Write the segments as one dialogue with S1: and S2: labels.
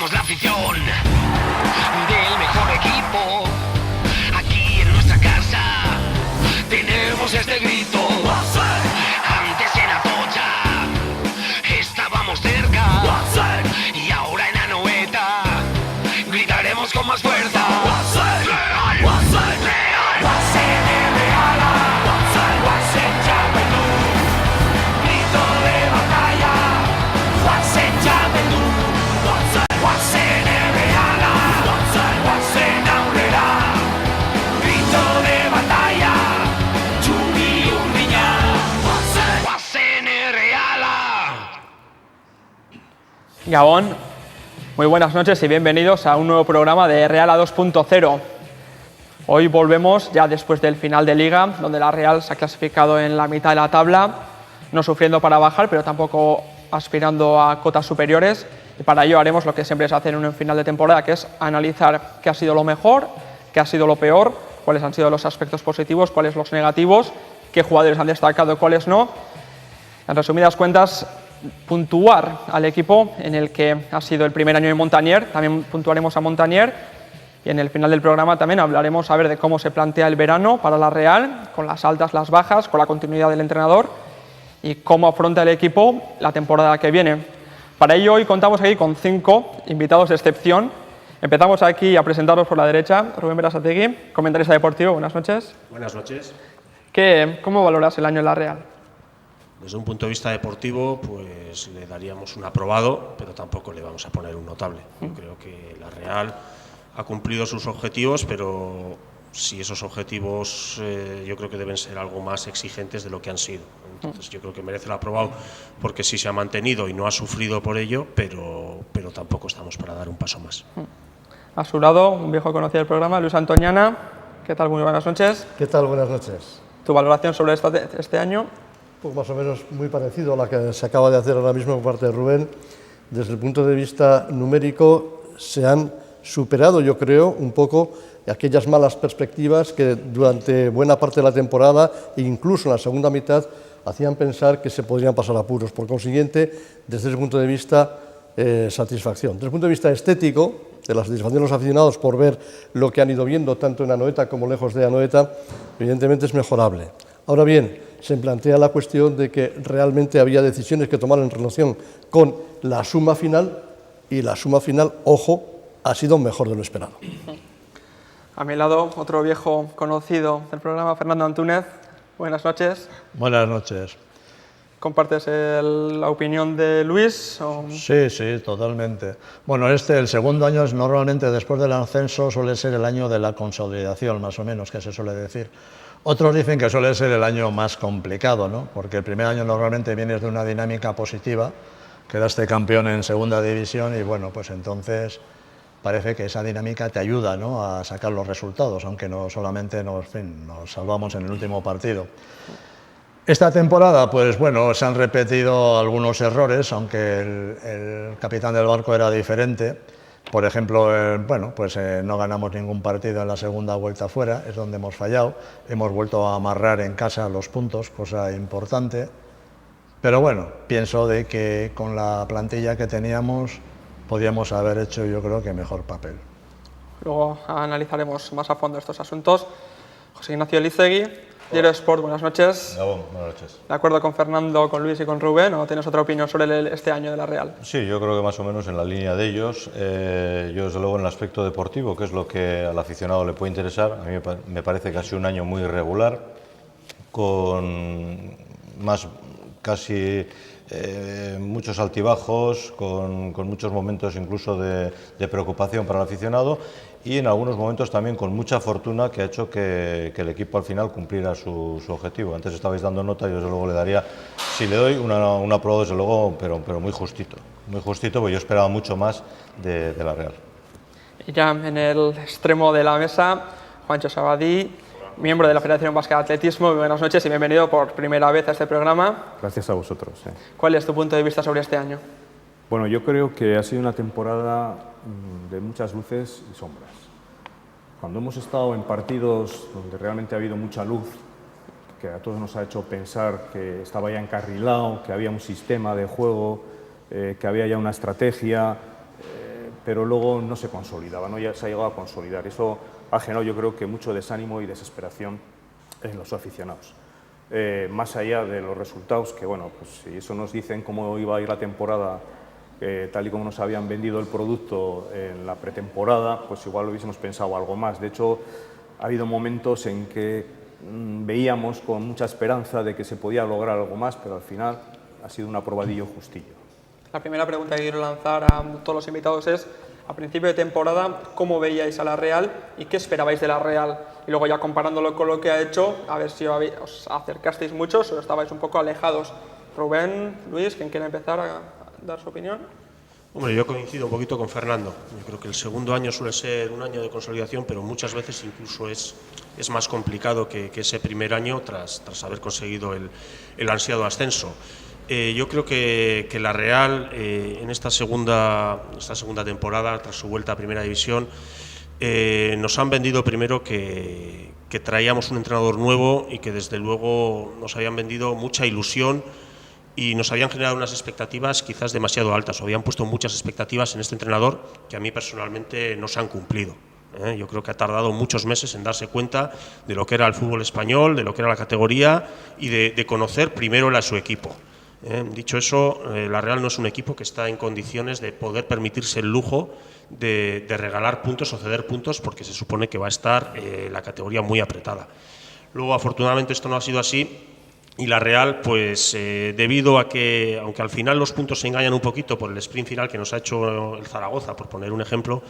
S1: Somos la afición del mejor equipo. Aquí en nuestra casa tenemos este grito. Antes en Atocha estábamos cerca y ahora en Anoeta gritaremos con más fuerza.
S2: Gabón, muy buenas noches y bienvenidos a un nuevo programa de Real a 2.0. Hoy volvemos ya después del final de Liga, donde la Real se ha clasificado en la mitad de la tabla, no sufriendo para bajar, pero tampoco aspirando a cotas superiores. Y para ello haremos lo que siempre se hace en un final de temporada, que es analizar qué ha sido lo mejor, qué ha sido lo peor, cuáles han sido los aspectos positivos, cuáles los negativos, qué jugadores han destacado y cuáles no. En resumidas cuentas, puntuar al equipo en el que ha sido el primer año de Montanier. También puntuaremos a Montanier y en el final del programa también hablaremos a ver de cómo se plantea el verano para la Real, con las altas, las bajas, con la continuidad del entrenador y cómo afronta el equipo la temporada que viene. Para ello hoy contamos aquí con 5 invitados de excepción. Empezamos aquí a presentaros por la derecha. Rubén Berasategui, comentarista deportivo. Buenas noches.
S3: Buenas noches.
S2: ¿Cómo valoras el año en la Real?
S3: Desde un punto de vista deportivo, pues le daríamos un aprobado, pero tampoco le vamos a poner un notable. Yo creo que la Real ha cumplido sus objetivos, pero si esos objetivos yo creo que deben ser algo más exigentes de lo que han sido. Entonces yo creo que merece el aprobado porque sí se ha mantenido y no ha sufrido por ello, pero tampoco estamos para dar un paso más.
S2: A su lado, un viejo conocido del programa, Luis Antoniana. ¿Qué tal? Muy buenas noches.
S4: ¿Qué tal? Buenas noches.
S2: ¿Tu valoración sobre este año?
S4: Pues más o menos muy parecido a la que se acaba de hacer ahora mismo por parte de Rubén. Desde el punto de vista numérico se han superado, yo creo, un poco aquellas malas perspectivas que durante buena parte de la temporada e incluso en la segunda mitad hacían pensar que se podrían pasar apuros. Por consiguiente, desde ese punto de vista, satisfacción. Desde el punto de vista estético, de la satisfacción de los aficionados por ver lo que han ido viendo tanto en Anoeta como lejos de Anoeta, evidentemente es mejorable. Ahora bien, se plantea la cuestión de que realmente había decisiones que tomar en relación con la suma final y la suma final, ojo, ha sido mejor de lo esperado.
S2: A mi lado, otro viejo conocido del programa, Fernando Antúnez. Buenas noches.
S5: Buenas noches.
S2: ¿Compartes la opinión de Luis? ¿O?
S5: Sí, totalmente. Bueno, el segundo año es normalmente después del ascenso suele ser el año de la consolidación, más o menos, que se suele decir. Otros dicen que suele ser el año más complicado, ¿no? Porque el primer año normalmente vienes de una dinámica positiva, quedaste campeón en segunda división y bueno, pues entonces parece que esa dinámica te ayuda, ¿no?, a sacar los resultados, aunque no solamente nos salvamos en el último partido. Esta temporada, pues bueno, se han repetido algunos errores, aunque el capitán del barco era diferente. Por ejemplo, no ganamos ningún partido en la segunda vuelta fuera, es donde hemos fallado. Hemos vuelto a amarrar en casa los puntos, cosa importante. Pero bueno, pienso de que con la plantilla que teníamos podíamos haber hecho, yo creo que mejor papel.
S2: Luego analizaremos más a fondo estos asuntos. José Ignacio Elizegui, Diario Sport, buenas noches.
S6: Buenas noches.
S2: ¿De acuerdo con Fernando, con Luis y con Rubén, o tienes otra opinión sobre este año de la Real?
S6: Sí, yo creo que más o menos en la línea de ellos. Yo desde luego en el aspecto deportivo, que es lo que al aficionado le puede interesar, a mí me parece que ha sido un año muy irregular, con más casi muchos altibajos, con muchos momentos incluso de preocupación para el aficionado y en algunos momentos también con mucha fortuna que ha hecho que el equipo al final cumpliera su objetivo. Antes estabais dando nota, yo desde luego le daría, si le doy, un aprobado desde luego, pero muy justito, porque yo esperaba mucho más de la Real.
S2: Y ya en el extremo de la mesa, Juancho Sabadí, miembro de la Federación Vasca de Atletismo. Muy buenas noches y bienvenido por primera vez a este programa.
S7: Gracias a vosotros.
S2: ¿Cuál es tu punto de vista sobre este año?
S7: Bueno, yo creo que ha sido una temporada de muchas luces y sombras. Cuando hemos estado en partidos donde realmente ha habido mucha luz, que a todos nos ha hecho pensar que estaba ya encarrilado, que había un sistema de juego, que había ya una estrategia, pero luego no se consolidaba, no ya se ha llegado a consolidar. Eso ha generado, yo creo, que mucho desánimo y desesperación en los aficionados. Más allá de los resultados, que bueno, pues si eso nos dicen cómo iba a ir la temporada, tal y como nos habían vendido el producto en la pretemporada, pues igual hubiésemos pensado algo más. De hecho, ha habido momentos en que veíamos con mucha esperanza de que se podía lograr algo más, pero al final ha sido un aprobadillo justillo.
S2: La primera pregunta que quiero lanzar a todos los invitados es, a principio de temporada, ¿cómo veíais a la Real y qué esperabais de la Real? Y luego ya comparándolo con lo que ha hecho, a ver si os acercasteis mucho o estabais un poco alejados. Rubén, Luis, ¿quién quiere empezar a dar su opinión?
S3: Hombre, yo coincido un poquito con Fernando. Yo creo que el segundo año suele ser un año de consolidación, pero muchas veces incluso es más complicado que ese primer año tras haber conseguido el ansiado ascenso. Yo creo que la Real en esta segunda temporada, tras su vuelta a Primera División, nos han vendido primero que traíamos un entrenador nuevo y que desde luego nos habían vendido mucha ilusión y nos habían generado unas expectativas quizás demasiado altas, o habían puesto muchas expectativas en este entrenador que a mí personalmente no se han cumplido. Yo creo que ha tardado muchos meses en darse cuenta de lo que era el fútbol español, de lo que era la categoría y de conocer primero a su equipo. Dicho eso, la Real no es un equipo que está en condiciones de poder permitirse el lujo de regalar puntos o ceder puntos, porque se supone que va a estar la categoría muy apretada. Luego, afortunadamente, esto no ha sido así y la Real, pues debido a que, aunque al final los puntos se engañan un poquito por el sprint final que nos ha hecho el Zaragoza, por poner un ejemplo,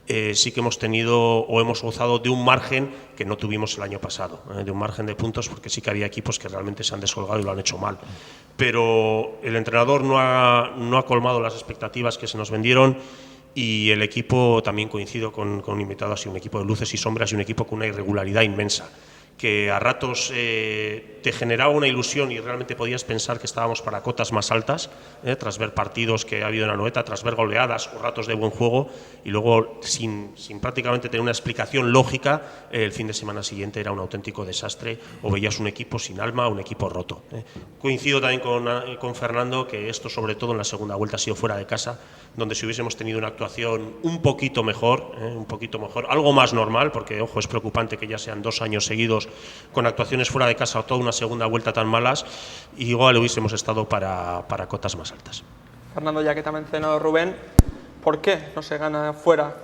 S3: sí que hemos tenido o hemos gozado de un margen que no tuvimos el año pasado, de un margen de puntos, porque sí que había equipos que realmente se han descolgado y lo han hecho mal. Pero el entrenador no ha colmado las expectativas que se nos vendieron y el equipo, también coincido con un invitado, ha sido un equipo de luces y sombras y un equipo con una irregularidad inmensa, que a ratos te generaba una ilusión y realmente podías pensar que estábamos para cotas más altas, tras ver partidos que ha habido en Anoeta, tras ver goleadas o ratos de buen juego, y luego sin prácticamente tener una explicación lógica, el fin de semana siguiente era un auténtico desastre o veías un equipo sin alma, un equipo roto. Coincido también con Fernando que esto, sobre todo en la segunda vuelta, ha sido fuera de casa, donde si hubiésemos tenido una actuación un poquito mejor, algo más normal, porque ojo, es preocupante que ya sean 2 años seguidos con actuaciones fuera de casa o toda una segunda vuelta tan malas, y igual hubiésemos estado para cotas más altas.
S2: Fernando, ya que te ha mencionado Rubén, ¿por qué no se gana fuera?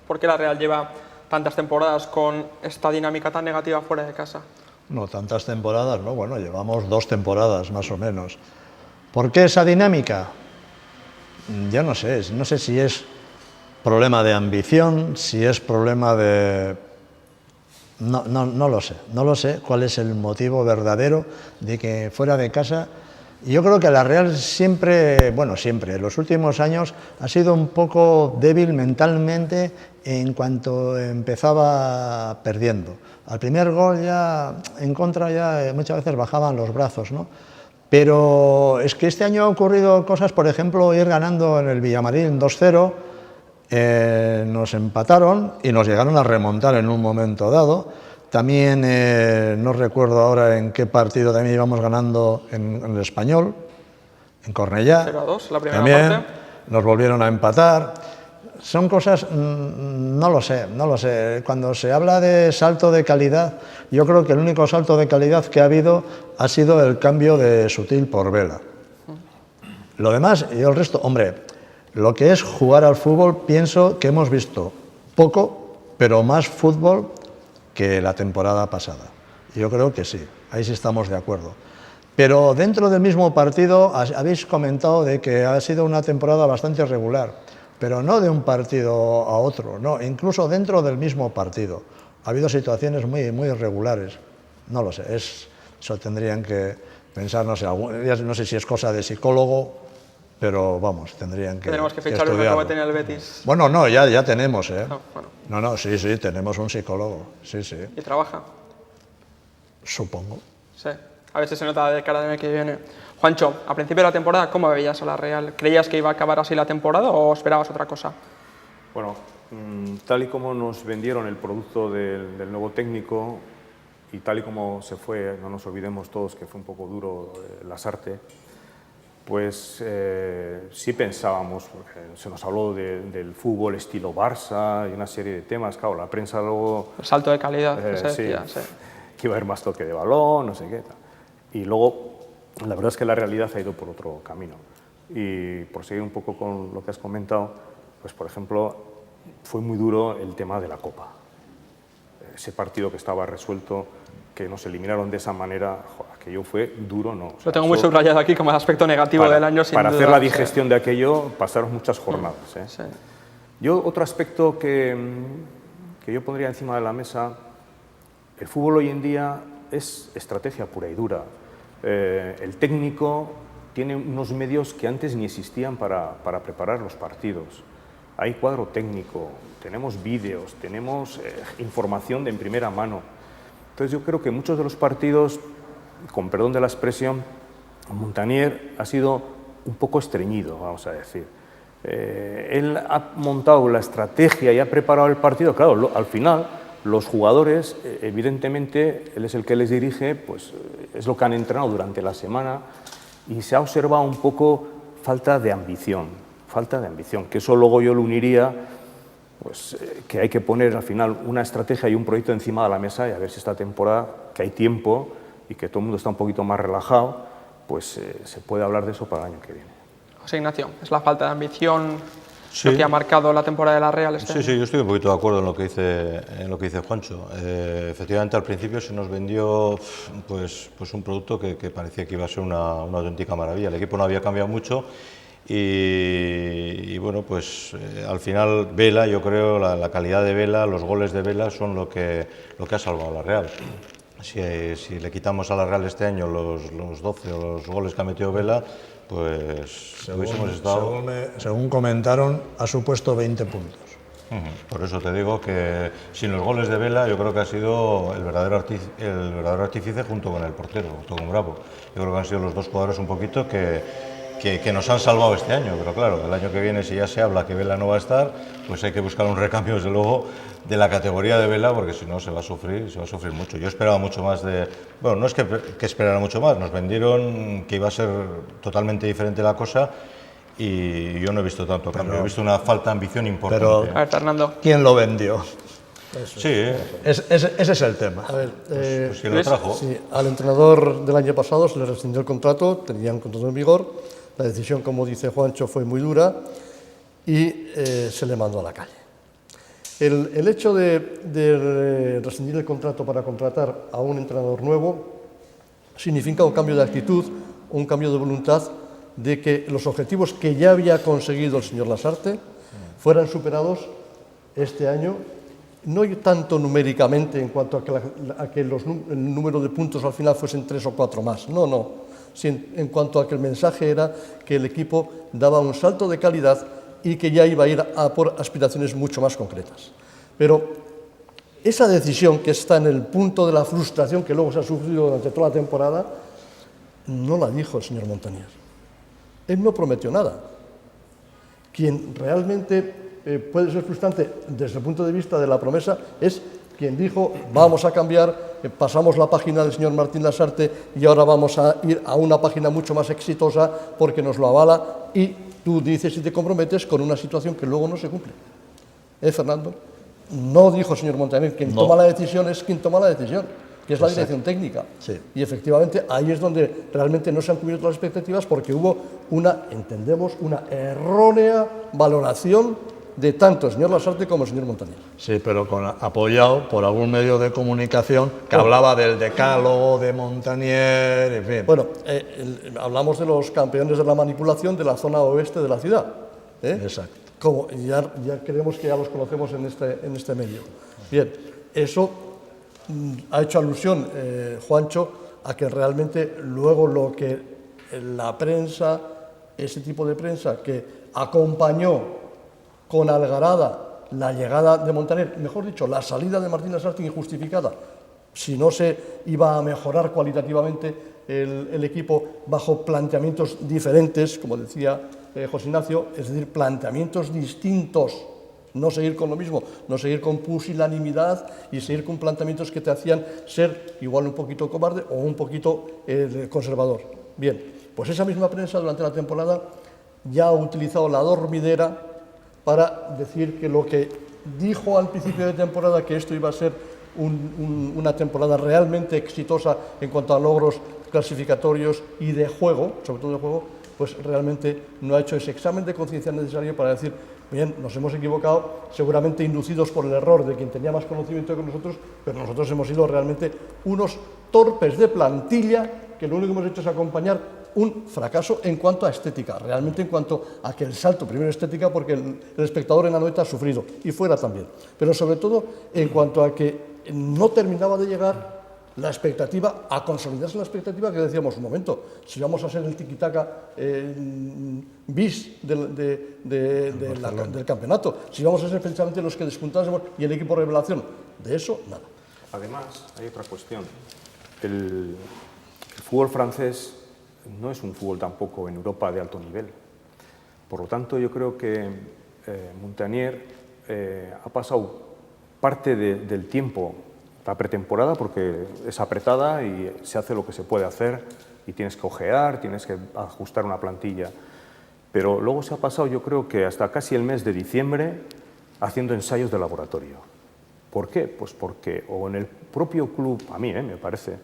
S2: ¿Por qué la Real lleva tantas temporadas con esta dinámica tan negativa fuera de casa?
S5: No, tantas temporadas, no, bueno, llevamos 2 temporadas más o menos. ¿Por qué esa dinámica? Yo no sé si es problema de ambición, si es problema de... No lo sé cuál es el motivo verdadero de que fuera de casa. Yo creo que la Real siempre, en los últimos años, ha sido un poco débil mentalmente en cuanto empezaba perdiendo. Al primer gol ya en contra ya muchas veces bajaban los brazos, ¿no? Pero es que este año ha ocurrido cosas, por ejemplo, ir ganando en el Villamarín 2-0, nos empataron y nos llegaron a remontar en un momento dado. También no recuerdo ahora en qué partido también íbamos ganando en el Español, en Cornellá.
S2: 0-2, la primera
S5: también
S2: parte.
S5: Nos volvieron a empatar. Son cosas, no lo sé. Cuando se habla de salto de calidad, yo creo que el único salto de calidad que ha habido ha sido el cambio de Sutil por Vela. Lo demás y el resto, hombre, lo que es jugar al fútbol, pienso que hemos visto poco, pero más fútbol que la temporada pasada. Yo creo que sí, ahí sí estamos de acuerdo. Pero dentro del mismo partido habéis comentado de que ha sido una temporada bastante regular, pero no de un partido a otro, no, incluso dentro del mismo partido. Ha habido situaciones muy irregulares. No lo sé, eso tendrían que pensar, no sé si es cosa de psicólogo, pero vamos, tendrían que
S2: Tenemos que fichar uno como tenía el Betis.
S5: Bueno, no, ya tenemos,
S2: No, bueno.
S5: No, sí, tenemos un psicólogo, sí.
S2: ¿Y trabaja?
S5: Supongo.
S2: Sí, a veces se nota de cara de mes que viene. Juancho, a principio de la temporada, ¿cómo veías a la Real? ¿Creías que iba a acabar así la temporada o esperabas otra cosa?
S7: Bueno, tal y como nos vendieron el producto del nuevo técnico y tal y como se fue, no nos olvidemos todos que fue un poco duro Lasarte, Pues sí pensábamos, porque se nos habló del fútbol estilo Barça y una serie de temas. Claro, la prensa luego...
S2: El salto de calidad, que se
S7: sí,
S2: decía, sí.
S7: que iba a haber más toque de balón, no sé qué. Y luego, la verdad es que la realidad ha ido por otro camino. Y por seguir un poco con lo que has comentado, pues por ejemplo, fue muy duro el tema de la Copa. Ese partido que estaba resuelto, que nos eliminaron de esa manera, aquello fue duro, ¿no? O sea,
S2: Lo tengo muy subrayado aquí como el aspecto negativo del año, sin
S7: Para
S2: duda,
S7: hacer la
S2: sí.
S7: digestión de aquello pasaron muchas jornadas.
S2: Sí.
S7: Yo, otro aspecto que yo pondría encima de la mesa, el fútbol hoy en día es estrategia pura y dura. El técnico tiene unos medios que antes ni existían para preparar los partidos. Hay cuadro técnico, tenemos vídeos, tenemos información de en primera mano. Entonces yo creo que muchos de los partidos, con perdón de la expresión, Montanier ha sido un poco estreñido, vamos a decir. Él ha montado la estrategia y ha preparado el partido. Claro, al final los jugadores, evidentemente, él es el que les dirige, pues es lo que han entrenado durante la semana y se ha observado un poco falta de ambición, que eso luego yo lo uniría, pues que hay que poner al final una estrategia y un proyecto encima de la mesa y a ver si esta temporada, que hay tiempo y que todo el mundo está un poquito más relajado, pues se puede hablar de eso para el año que viene.
S2: José Ignacio, ¿es la falta de ambición
S6: Sí.
S2: lo que ha marcado la temporada de la Real este año?
S6: Sí, yo estoy un poquito de acuerdo en lo que dice Juancho. Efectivamente, al principio se nos vendió pues un producto que parecía que iba a ser una auténtica maravilla. El equipo no había cambiado mucho y bueno, pues al final Vela, yo creo, la calidad de Vela, los goles de Vela son lo que ha salvado a la Real. Si le quitamos a la Real este año los 12 o los goles que ha metido Vela, pues hubiésemos estado...
S5: Según comentaron, ha supuesto 20 puntos.
S6: Por eso te digo que sin los goles de Vela yo creo que ha sido el verdadero artífice junto con el portero, junto con Bravo. Yo creo que han sido los dos jugadores un poquito que nos han salvado este año, pero claro, el año que viene, si ya se habla que Vela no va a estar, pues hay que buscar un recambio, desde luego, de la categoría de Vela, porque si no se va a sufrir mucho. Yo esperaba mucho más bueno, no es que esperara mucho más, nos vendieron que iba a ser totalmente diferente la cosa y yo no he visto tanto cambio, he visto una falta de ambición importante.
S2: A ver, Fernando.
S5: ¿Quién lo vendió?
S6: Sí,
S5: Ese es el tema.
S4: A ver,
S6: pues ¿quién lo trajo?
S4: sí, al entrenador del año pasado se le rescindió el contrato, tenía un contrato en vigor, la decisión, como dice Juancho, fue muy dura y se le mandó a la calle. El hecho de rescindir el contrato para contratar a un entrenador nuevo significa un cambio de actitud, un cambio de voluntad de que los objetivos que ya había conseguido el señor Lasarte fueran superados este año, no tanto numéricamente en cuanto a que el número de puntos al final fuesen 3 o 4 más, no, sino en cuanto a que el mensaje era que el equipo daba un salto de calidad y que ya iba a ir a por aspiraciones mucho más concretas. Pero esa decisión, que está en el punto de la frustración que luego se ha sufrido durante toda la temporada, no la dijo el señor Montanier. Él no prometió nada. Quien realmente puede ser frustrante desde el punto de vista de la promesa es quien dijo: vamos a cambiar, pasamos la página del señor Martín Lasarte y ahora vamos a ir a una página mucho más exitosa porque nos lo avala, y tú dices y te comprometes con una situación que luego no se cumple. Fernando? No dijo el señor Montanier, quien toma la decisión es quien toma la decisión, que es la dirección técnica.
S5: Sí.
S4: Y efectivamente ahí es donde realmente no se han cubierto las expectativas, porque hubo una errónea valoración de tanto el señor Lasarte como el señor Montanier.
S5: Sí, pero apoyado por algún medio de comunicación que hablaba del decálogo de Montanier, en fin.
S4: Bueno, hablamos de los campeones de la manipulación de la zona oeste de la ciudad.
S5: Exacto.
S4: Como ya creemos que ya los conocemos en este medio. Bien, eso ha hecho alusión, Juancho, a que realmente luego lo que la prensa, ese tipo de prensa que acompañó con algarada la llegada de Montanier, mejor dicho, la salida de Martín Lasarte injustificada, si no se iba a mejorar cualitativamente el equipo bajo planteamientos diferentes, como decía José Ignacio, es decir, planteamientos distintos, no seguir con lo mismo, no seguir con pusilanimidad y seguir con planteamientos que te hacían ser igual un poquito cobarde o un poquito conservador. Bien, Pues esa misma prensa durante la temporada ya ha utilizado la dormidera para decir que lo que dijo al principio de temporada, que esto iba a ser una temporada realmente exitosa en cuanto a logros clasificatorios y de juego, sobre todo de juego, pues realmente no ha hecho ese examen de conciencia necesario para decir, bien, nos hemos equivocado, seguramente inducidos por el error de quien tenía más conocimiento que nosotros, pero nosotros hemos sido realmente unos torpes de plantilla que lo único que hemos hecho es acompañar un fracaso en cuanto a estética, realmente en cuanto a que el salto, primero estética, porque el espectador en Anoeta ha sufrido, y fuera también, pero sobre todo en cuanto a que no terminaba de llegar la expectativa, a consolidarse la expectativa que decíamos, un momento, si vamos a ser el tiki-taka bis del campeonato, si vamos a ser precisamente los que despuntásemos y el equipo revelación, de eso, nada.
S7: Además, hay otra cuestión. El fútbol francés no es un fútbol tampoco en Europa de alto nivel. Por lo tanto, yo creo que Montanier ha pasado parte del tiempo, la pretemporada, porque es apretada y se hace lo que se puede hacer y tienes que ojear, tienes que ajustar una plantilla. Pero luego se ha pasado, yo creo que hasta casi el mes de diciembre, haciendo ensayos de laboratorio. ¿Por qué? Pues porque, o en el propio club, a mí me parece,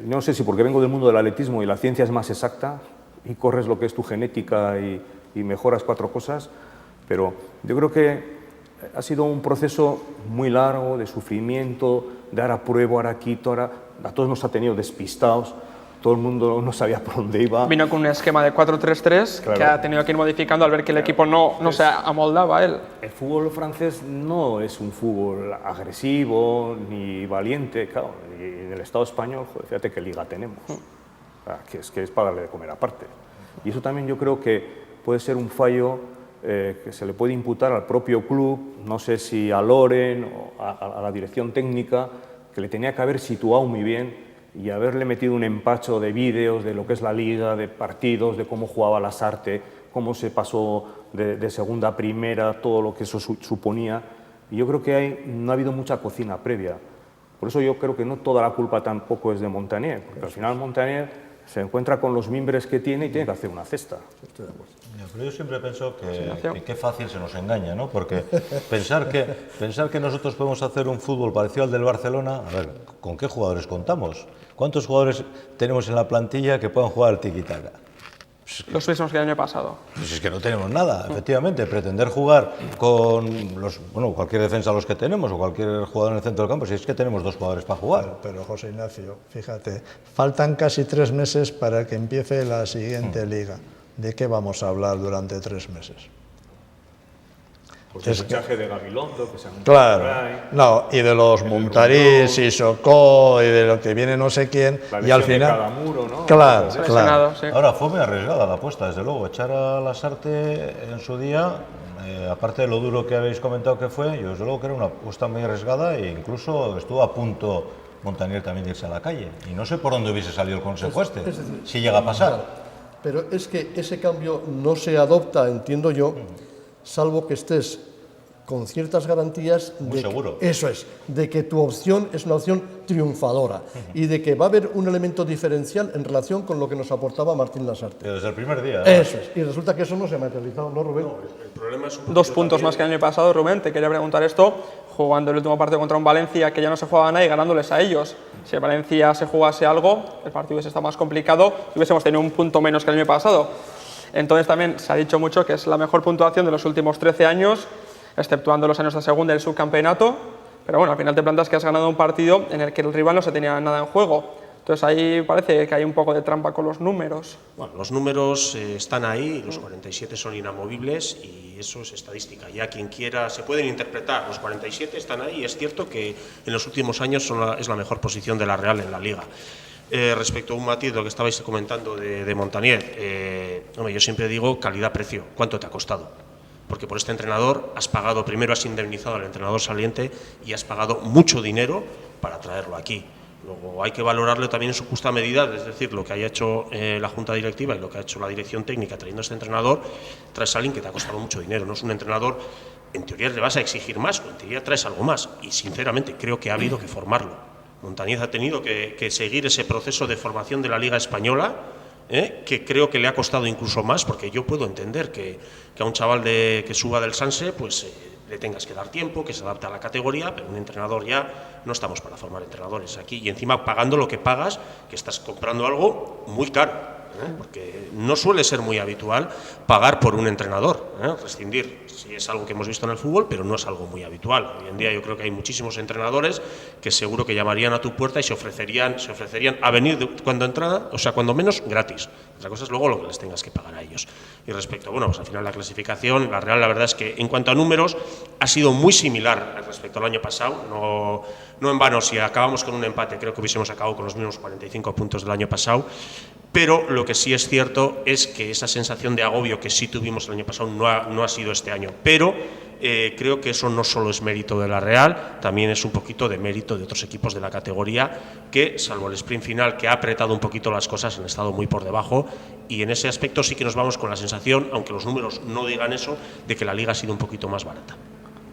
S7: no sé si porque vengo del mundo del atletismo y la ciencia es más exacta y corres lo que es tu genética y mejoras 4 cosas, pero yo creo que ha sido un proceso muy largo de sufrimiento, de ahora pruebo, ahora quito, ahora a todos nos ha tenido despistados, todo el mundo no sabía por dónde iba.
S2: Vino con un esquema de 4-3-3
S7: claro,
S2: que ha tenido que ir modificando al ver que el equipo no se amoldaba a él.
S7: El fútbol francés no es un fútbol agresivo ni valiente, claro, y en el Estado español, joder, fíjate qué liga tenemos, o sea, que es para darle de comer aparte. Y eso también yo creo que puede ser un fallo que se le puede imputar al propio club, no sé si a Loren o a la dirección técnica, que le tenía que haber situado muy bien y haberle metido un empacho de vídeos de lo que es la liga, de partidos, de cómo jugaba Lasarte, cómo se pasó de segunda a primera, todo lo que eso suponía. Y yo creo que no ha habido mucha cocina previa. Por eso yo creo que no toda la culpa tampoco es de Montanier, porque al final Montanier se encuentra con los mimbres que tiene y tiene que hacer una cesta.
S6: Pero yo siempre pienso que qué fácil se nos engaña, ¿no? Porque pensar que nosotros podemos hacer un fútbol parecido al del Barcelona, a ver, ¿con qué jugadores contamos? ¿Cuántos jugadores tenemos en la plantilla que puedan jugar al tiki-taka?
S2: Los mismos que el año pasado.
S6: Pues es que no tenemos nada, efectivamente. Pretender jugar con cualquier defensa los que tenemos o cualquier jugador en el centro del campo, si es que tenemos 2 jugadores para jugar.
S5: Pero José Ignacio, fíjate, faltan casi 3 meses para que empiece la siguiente liga. ¿De qué vamos a hablar durante 3 meses?
S7: Pues el fichaje de Gabilondo, que se anunció.
S5: Claro, no, y de los Montarís y Socó y de lo que viene no sé quién, y al final.
S7: Cada muro, ¿no?
S5: Claro.
S2: Sí.
S6: Ahora, fue muy arriesgada la apuesta, desde luego. Echar a Lasarte en su día, aparte de lo duro que habéis comentado que fue, yo desde luego que era una apuesta muy arriesgada e incluso estuvo a punto Montanier también de irse a la calle. Y no sé por dónde hubiese salido el consejo si llega a pasar.
S4: Claro, pero es que ese cambio no se adopta, entiendo yo, salvo que estés con ciertas garantías
S6: Muy seguro.
S4: Eso es, de que tu opción es una opción triunfadora y de que va a haber un elemento diferencial en relación con lo que nos aportaba Martín Lasarte.
S6: Pero desde el primer día.
S4: Eso es, y resulta que eso no se ha materializado, ¿no, Rubén?
S3: El problema es
S2: 2 puntos más que el año pasado, Rubén. Te quería preguntar esto, jugando el último partido contra un Valencia que ya no se jugaba nada y ganándoles a ellos. Si el Valencia se jugase algo, el partido hubiese estado más complicado y hubiésemos tenido un punto menos que el año pasado. Entonces también se ha dicho mucho que es la mejor puntuación de los últimos 13 años, exceptuando los años de segunda y el subcampeonato, pero bueno, al final te plantas que has ganado un partido en el que el rival no se tenía nada en juego. Entonces ahí parece que hay un poco de trampa con los números.
S3: Bueno, los números están ahí, los 47 son inamovibles y eso es estadística. Ya quien quiera, se pueden interpretar, los 47 están ahí y es cierto que en los últimos años es la mejor posición de la Real en la Liga. Respecto a un matiz, lo que estabais comentando de Montanier, yo siempre digo calidad-precio, ¿cuánto te ha costado? Porque por este entrenador primero has indemnizado al entrenador saliente y has pagado mucho dinero para traerlo aquí. Luego hay que valorarlo también en su justa medida, es decir, lo que haya hecho la Junta Directiva y lo que ha hecho la dirección técnica trayendo a este entrenador, traes a alguien que te ha costado mucho dinero, no es un entrenador, en teoría le vas a exigir más, o en teoría traes algo más, y sinceramente creo que ha habido que formarlo. Montanier ha tenido que seguir ese proceso de formación de la Liga Española, que creo que le ha costado incluso más, porque yo puedo entender que a un chaval que suba del Sanse, pues le tengas que dar tiempo, que se adapte a la categoría, pero un entrenador ya no estamos para formar entrenadores aquí, y encima pagando lo que pagas, que estás comprando algo muy caro. Porque no suele ser muy habitual pagar por un entrenador, rescindir, sí es algo que hemos visto en el fútbol, pero no es algo muy habitual. Hoy en día yo creo que hay muchísimos entrenadores que seguro que llamarían a tu puerta y se ofrecerían a venir cuando menos gratis. Otra cosa es luego lo que les tengas que pagar a ellos. Y respecto, bueno, pues al final la clasificación, la Real, la verdad es que en cuanto a números ha sido muy similar respecto al año pasado. No en vano, si acabamos con un empate, creo que hubiésemos acabado con los mismos 45 puntos del año pasado. Pero lo que sí es cierto es que esa sensación de agobio que sí tuvimos el año pasado no ha sido este año. Pero creo que eso no solo es mérito de la Real, también es un poquito de mérito de otros equipos de la categoría que, salvo el sprint final, que ha apretado un poquito las cosas, han estado muy por debajo. Y en ese aspecto sí que nos vamos con la sensación, aunque los números no digan eso, de que la Liga ha sido un poquito más barata.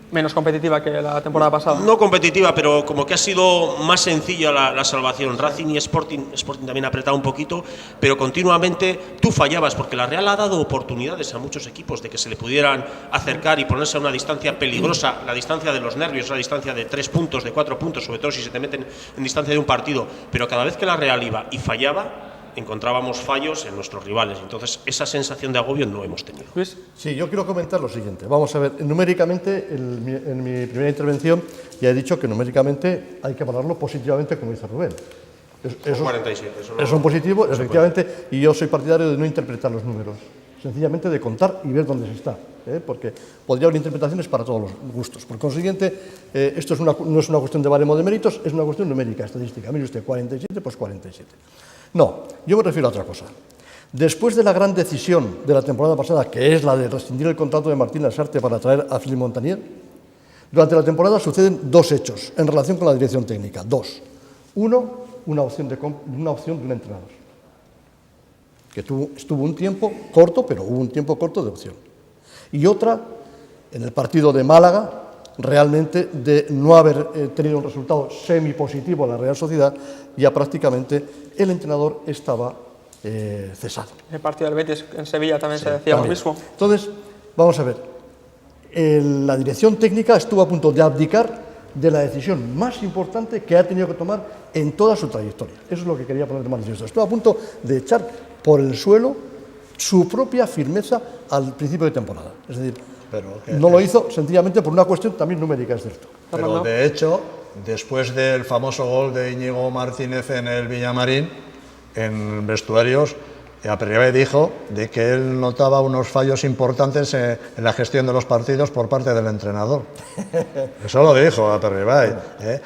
S2: Menos competitiva que la temporada pasada.
S3: No competitiva, pero como que ha sido más sencilla la salvación. Racing y Sporting también ha apretado un poquito, pero continuamente tú fallabas, porque la Real ha dado oportunidades a muchos equipos de que se le pudieran acercar y ponerse a una distancia peligrosa, la distancia de los nervios, la distancia de 3 puntos, de 4 puntos, sobre todo si se te meten en distancia de un partido. Pero cada vez que la Real iba y fallaba, encontrábamos fallos en nuestros rivales. Entonces, esa sensación de agobio no hemos tenido.
S2: Luis.
S4: Sí, yo quiero comentar lo siguiente. Vamos a ver, numéricamente, en mi primera intervención ya he dicho que numéricamente hay que valorarlo positivamente, como dice Rubén. Eso
S3: 47.
S4: Es un positivo, efectivamente, y yo soy partidario de no interpretar los números, sencillamente de contar y ver dónde se está, porque podría haber interpretaciones para todos los gustos. Por consiguiente, esto no es una cuestión de baremo de méritos, es una cuestión numérica, estadística. Mire usted, 47, pues 47. No, yo me refiero a otra cosa. Después de la gran decisión de la temporada pasada, que es la de rescindir el contrato de Martín Lasarte para traer a Philippe Montanier, durante la temporada suceden 2 hechos en relación con la dirección técnica. 2. Uno, una opción de un entrenador, que estuvo un tiempo corto, pero hubo un tiempo corto de opción. Y otra, en el partido de Málaga, realmente de no haber tenido un resultado semipositivo en la Real Sociedad, ya prácticamente el entrenador estaba cesado.
S2: El partido del Betis en Sevilla también se decía lo mismo.
S4: Entonces, vamos a ver, la dirección técnica estuvo a punto de abdicar de la decisión más importante que ha tenido que tomar en toda su trayectoria. Eso es lo que quería poner de manifiesto. Estuvo a punto de echar por el suelo su propia firmeza al principio de temporada. Es decir, no lo hizo sencillamente por una cuestión también numérica, es cierto.
S5: Pero de hecho, después del famoso gol de Íñigo Martínez en el Villamarín, en vestuarios, Aperribay dijo de que él notaba unos fallos importantes en la gestión de los partidos por parte del entrenador. Eso lo dijo Aperribay.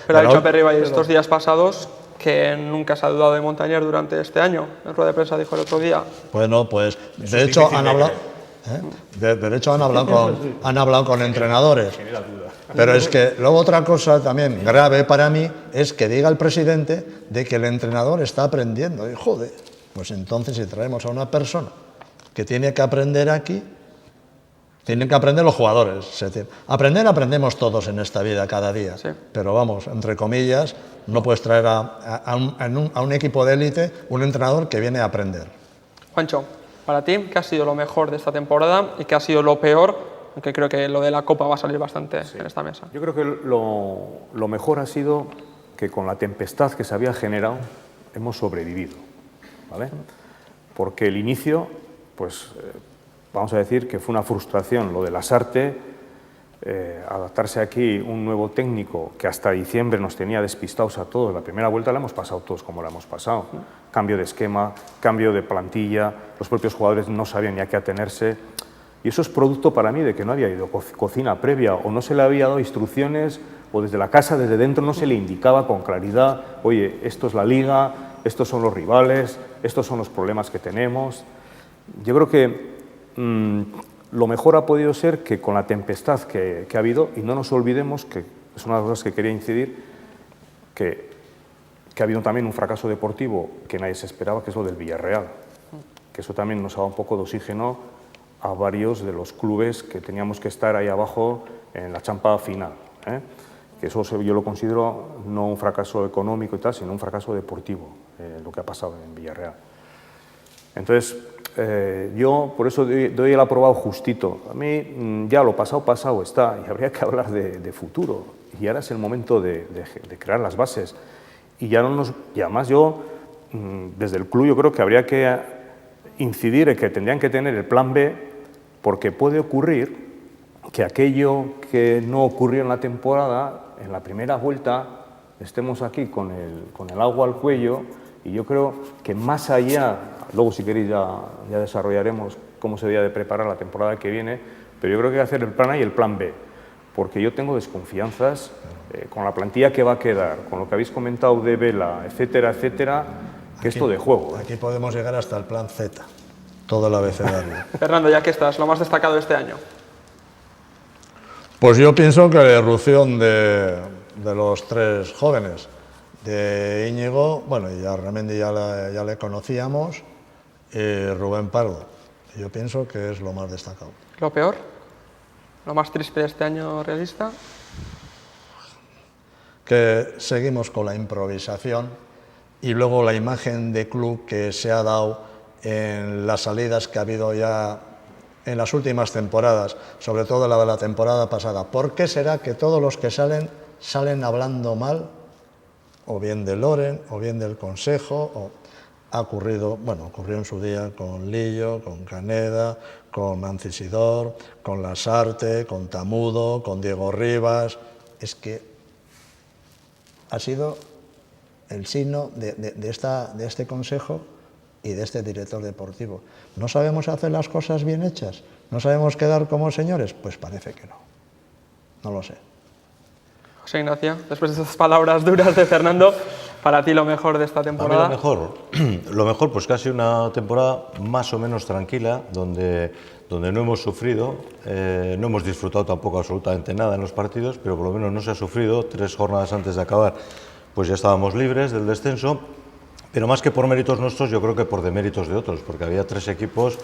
S2: Pero ha dicho Aperribay estos días pasados que nunca se ha dudado de Montanier durante este año. En rueda de prensa dijo el otro día.
S5: Bueno, pues de hecho han hablado... han hablado con entrenadores. Pero es que luego otra cosa también grave para mí es que diga el presidente de que el entrenador está aprendiendo. Y joder, pues entonces si traemos a una persona que tiene que aprender aquí, tienen que aprender los jugadores. Es decir, aprendemos todos en esta vida cada día. Sí. Pero vamos, entre comillas, no puedes traer a un equipo de élite un entrenador que viene a aprender.
S2: Juancho, para ti, ¿qué ha sido lo mejor de esta temporada y qué ha sido lo peor? Aunque creo que lo de la Copa va a salir bastante en esta mesa.
S7: Yo creo que lo mejor ha sido que con la tempestad que se había generado hemos sobrevivido, ¿vale? Porque el inicio, pues vamos a decir que fue una frustración lo de Lasarte, adaptarse aquí un nuevo técnico que hasta diciembre nos tenía despistados a todos. La primera vuelta la hemos pasado todos como la hemos pasado. Cambio de esquema, cambio de plantilla, los propios jugadores no sabían ni a qué atenerse. Y eso es producto para mí de que no había ido cocina previa o no se le había dado instrucciones o desde la casa, desde dentro, no se le indicaba con claridad, oye, esto es la liga, estos son los rivales, estos son los problemas que tenemos. Yo creo que lo mejor ha podido ser que con la tempestad que ha habido, y no nos olvidemos, que es una de las cosas que quería incidir, que ha habido también un fracaso deportivo que nadie se esperaba, que es lo del Villarreal, que eso también nos ha dado un poco de oxígeno a varios de los clubes que teníamos que estar ahí abajo en la champa final. Que eso yo lo considero no un fracaso económico y tal, sino un fracaso deportivo, lo que ha pasado en Villarreal. Entonces, yo por eso doy el aprobado justito. A mí ya lo pasado está y habría que hablar de futuro. Y ahora es el momento de crear las bases. Y además yo, desde el club, yo creo que habría que incidir en que tendrían que tener el plan B, porque puede ocurrir que aquello que no ocurrió en la temporada, en la primera vuelta, estemos aquí con el agua al cuello, y yo creo que más allá, luego si queréis ya desarrollaremos cómo se debe de preparar la temporada que viene, pero yo creo que hay que hacer el plan A y el plan B, porque yo tengo desconfianzas con la plantilla que va a quedar, con lo que habéis comentado de Vela, etcétera, etcétera, que esto de juego.
S5: Aquí podemos llegar hasta el plan Z, todo el abecedario.
S2: Fernando, ya que estás, lo más destacado de este año.
S5: Pues yo pienso que la irrupción de los tres jóvenes, de Íñigo, bueno, y a Ramendi ya le conocíamos, y Rubén Pardo. Yo pienso que es lo más destacado.
S2: ¿Lo peor? ¿Lo más triste de este año realista?
S5: Que seguimos con la improvisación y luego la imagen de club que se ha dado en las salidas que ha habido ya en las últimas temporadas, sobre todo la de la temporada pasada. ¿Por qué será que todos los que salen hablando mal, o bien de Loren, o bien del Consejo? Ocurrió en su día con Lillo, con Caneda, con Mancisidor, con Lasarte, con Tamudo, con Diego Rivas. Es que ha sido el signo de este Consejo y de este director deportivo. ¿No sabemos hacer las cosas bien hechas? ¿No sabemos quedar como señores? Pues parece que no. No lo sé.
S2: José Ignacio, después de esas palabras duras de Fernando, para ti lo mejor de esta temporada.
S6: A mí lo mejor pues casi una temporada más o menos tranquila, donde no hemos sufrido, no hemos disfrutado tampoco absolutamente nada en los partidos, pero por lo menos no se ha sufrido. 3 jornadas antes de acabar pues ya estábamos libres del descenso, pero más que por méritos nuestros, yo creo que por deméritos de otros, porque había 3 equipos,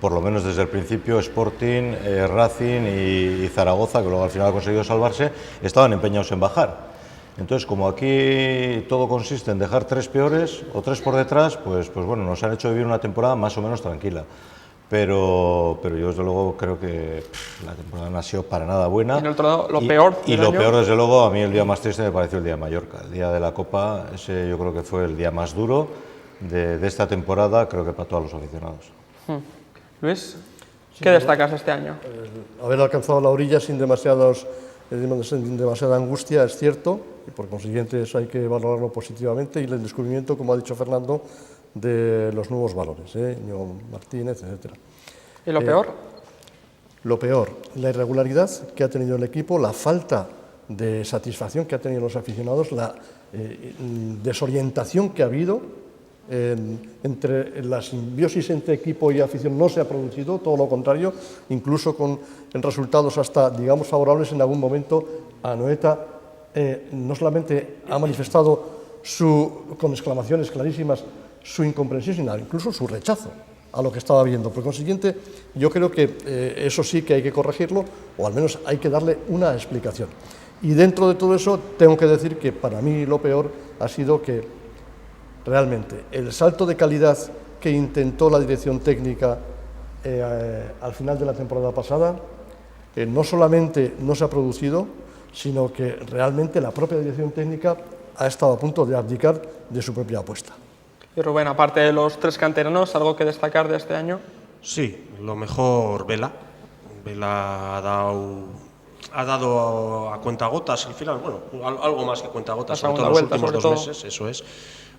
S6: por lo menos desde el principio, Sporting, Racing y Zaragoza, que luego al final ha conseguido salvarse, estaban empeñados en bajar. Entonces, como aquí todo consiste en dejar 3 peores o 3 por detrás, pues bueno, nos han hecho vivir una temporada más o menos tranquila. Pero yo desde luego creo que la temporada no ha sido para nada buena.
S2: Y en el otro lado, lo peor.
S6: Y lo peor, desde luego, a mí el día más triste me pareció el día de Mallorca. El día de la Copa, ese yo creo que fue el día más duro de esta temporada, creo que para todos los aficionados.
S2: Luis, ¿qué destacas este año?
S4: Haber alcanzado la orilla sin demasiada angustia, es cierto, y por consiguiente eso hay que valorarlo positivamente, y el descubrimiento, como ha dicho Fernando, de los nuevos valores, Ño Martínez, etc.
S2: ¿Y lo peor?
S4: Lo peor, la irregularidad que ha tenido el equipo, la falta de satisfacción que ha tenido los aficionados, la desorientación que ha habido. Entre la simbiosis entre equipo y afición no se ha producido, todo lo contrario, incluso con resultados hasta, digamos, favorables en algún momento. Anoeta no solamente ha manifestado con exclamaciones clarísimas su incomprensión, sino incluso su rechazo a lo que estaba viendo. Por consiguiente, yo creo que eso sí que hay que corregirlo, o al menos hay que darle una explicación. Y dentro de todo eso, tengo que decir que para mí lo peor ha sido que realmente el salto de calidad que intentó la dirección técnica al final de la temporada pasada, no solamente no se ha producido, sino que realmente la propia dirección técnica ha estado a punto de abdicar de su propia apuesta.
S2: Y Rubén, aparte de los 3 canteranos, ¿algo que destacar de este año?
S3: Sí, lo mejor Vela. Vela ha dado a cuentagotas al final, bueno, algo más que cuentagotas, sobre todo en los últimos 2 meses, eso es.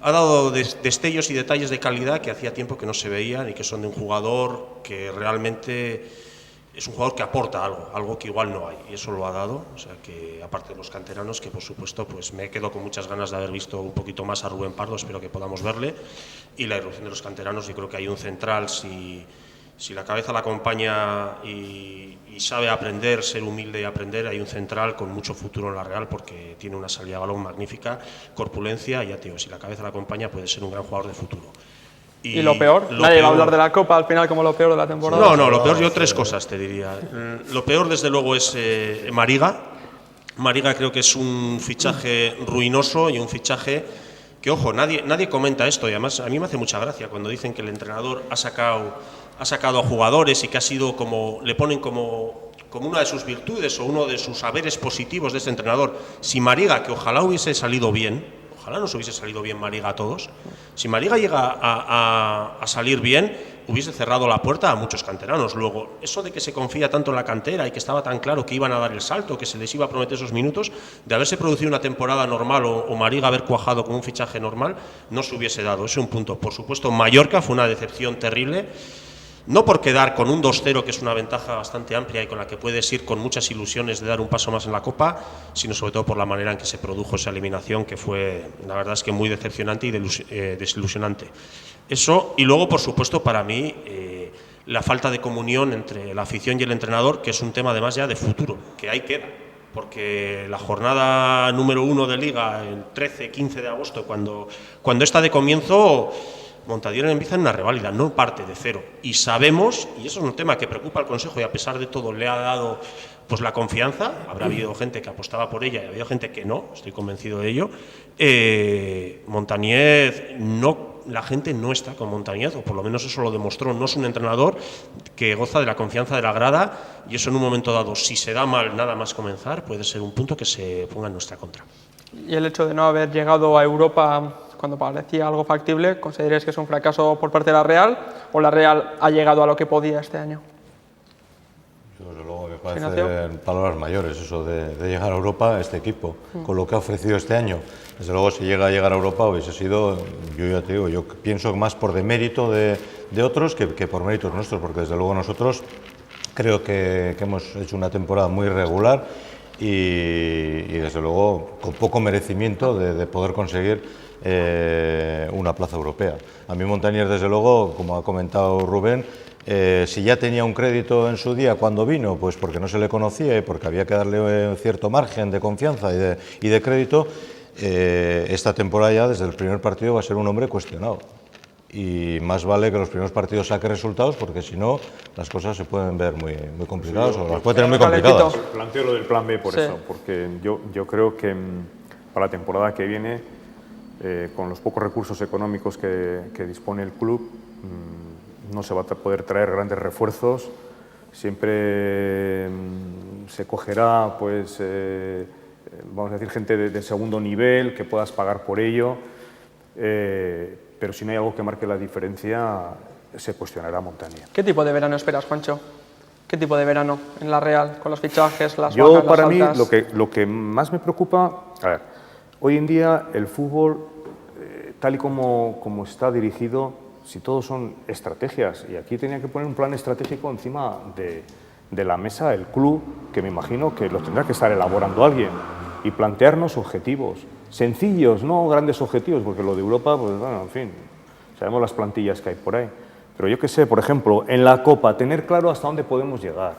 S3: Ha dado destellos y detalles de calidad que hacía tiempo que no se veían y que son de un jugador que realmente es un jugador que aporta algo que igual no hay, y eso lo ha dado. O sea que, aparte de los canteranos, que por supuesto pues me quedo con muchas ganas de haber visto un poquito más a Rubén Pardo, espero que podamos verle, y la irrupción de los canteranos. Yo creo que hay un central, si la cabeza la acompaña y sabe aprender, ser humilde y aprender, hay un central con mucho futuro en la Real, porque tiene una salida de balón magnífica, corpulencia, y ya te digo, si la cabeza la acompaña puede ser un gran jugador de futuro.
S2: ¿Y lo peor? Nadie va a hablar de la Copa al final como lo peor de la temporada.
S3: No, lo peor, yo 3 cosas te diría. Lo peor, desde luego, es Mariga. Mariga creo que es un fichaje ruinoso y un fichaje que ojo, nadie comenta esto, y además a mí me hace mucha gracia cuando dicen que el entrenador ha sacado a jugadores y que ha sido como, le ponen como una de sus virtudes o uno de sus saberes positivos de este entrenador. Si Mariga, que ojalá hubiese salido bien, ojalá nos hubiese salido bien Mariga a todos, si Mariga llega a salir bien, hubiese cerrado la puerta a muchos canteranos. Luego, eso de que se confía tanto en la cantera y que estaba tan claro que iban a dar el salto, que se les iba a prometer esos minutos, de haberse producido una temporada normal o Mariga haber cuajado con un fichaje normal, no se hubiese dado. Ese es un punto. Por supuesto, Mallorca fue una decepción terrible. No por quedar con un 2-0, que es una ventaja bastante amplia y con la que puedes ir con muchas ilusiones de dar un paso más en la Copa, sino sobre todo por la manera en que se produjo esa eliminación, que fue, la verdad es que muy decepcionante y desilusionante. Eso, y luego, por supuesto, para mí, la falta de comunión entre la afición y el entrenador, que es un tema además ya de futuro, que ahí queda. Porque la jornada número 1 de Liga, el 13-15 de agosto, cuando está de comienzo, Montadier empieza en una reválida, no parte de cero. Y sabemos, y eso es un tema que preocupa al Consejo y a pesar de todo le ha dado pues la confianza, habrá habido gente que apostaba por ella y ha habido gente que no, estoy convencido de ello, Montaniez la gente no está con Montaniez, o por lo menos eso lo demostró, no es un entrenador que goza de la confianza de la grada, y eso en un momento dado, si se da mal nada más comenzar, puede ser un punto que se ponga en nuestra contra.
S2: Y el hecho de no haber llegado a Europa cuando parecía algo factible, ¿consideráis que es un fracaso por parte de la Real, o la Real ha llegado a lo que podía este año?
S6: Desde luego me parecen palabras mayores eso de llegar a Europa a este equipo, con lo que ha ofrecido este año. Desde luego, si llega a llegar a Europa hubiese sido, yo ya te digo, yo pienso más por demérito de otros que por méritos nuestros, porque desde luego nosotros creo que hemos hecho una temporada muy regular y desde luego con poco merecimiento de poder conseguir una plaza europea. A mí Montanier, desde luego, como ha comentado Rubén, si ya tenía un crédito en su día cuando vino, pues porque no se le conocía y porque había que darle cierto margen de confianza y de crédito, esta temporada ya desde el primer partido va a ser un hombre cuestionado. Y más vale que los primeros partidos saque resultados, porque si no, las cosas se pueden ver muy complicadas, o las puede tener muy complicadas.
S7: Planteo lo del plan B por eso, porque yo creo que para la temporada que viene, con los pocos recursos económicos que dispone el club, no se va a poder traer grandes refuerzos. Siempre se cogerá, pues, vamos a decir, gente de segundo nivel, que puedas pagar por ello. Pero si no hay algo que marque la diferencia, se cuestionará Montanier.
S2: ¿Qué tipo de verano esperas, Juancho? ¿Qué tipo de verano en la Real, con los fichajes, las
S7: Yo,
S2: bajas,
S7: para
S2: las
S7: mí,
S2: altas?
S7: lo que más me preocupa, a ver, hoy en día el fútbol, tal y como está dirigido, si todos son estrategias, y aquí tenía que poner un plan estratégico encima de la mesa el club, que me imagino que lo tendrá que estar elaborando alguien, y plantearnos objetivos sencillos, no grandes objetivos, porque lo de Europa, pues bueno, en fin, sabemos las plantillas que hay por ahí. Pero yo qué sé, por ejemplo, en la Copa, tener claro hasta dónde podemos llegar,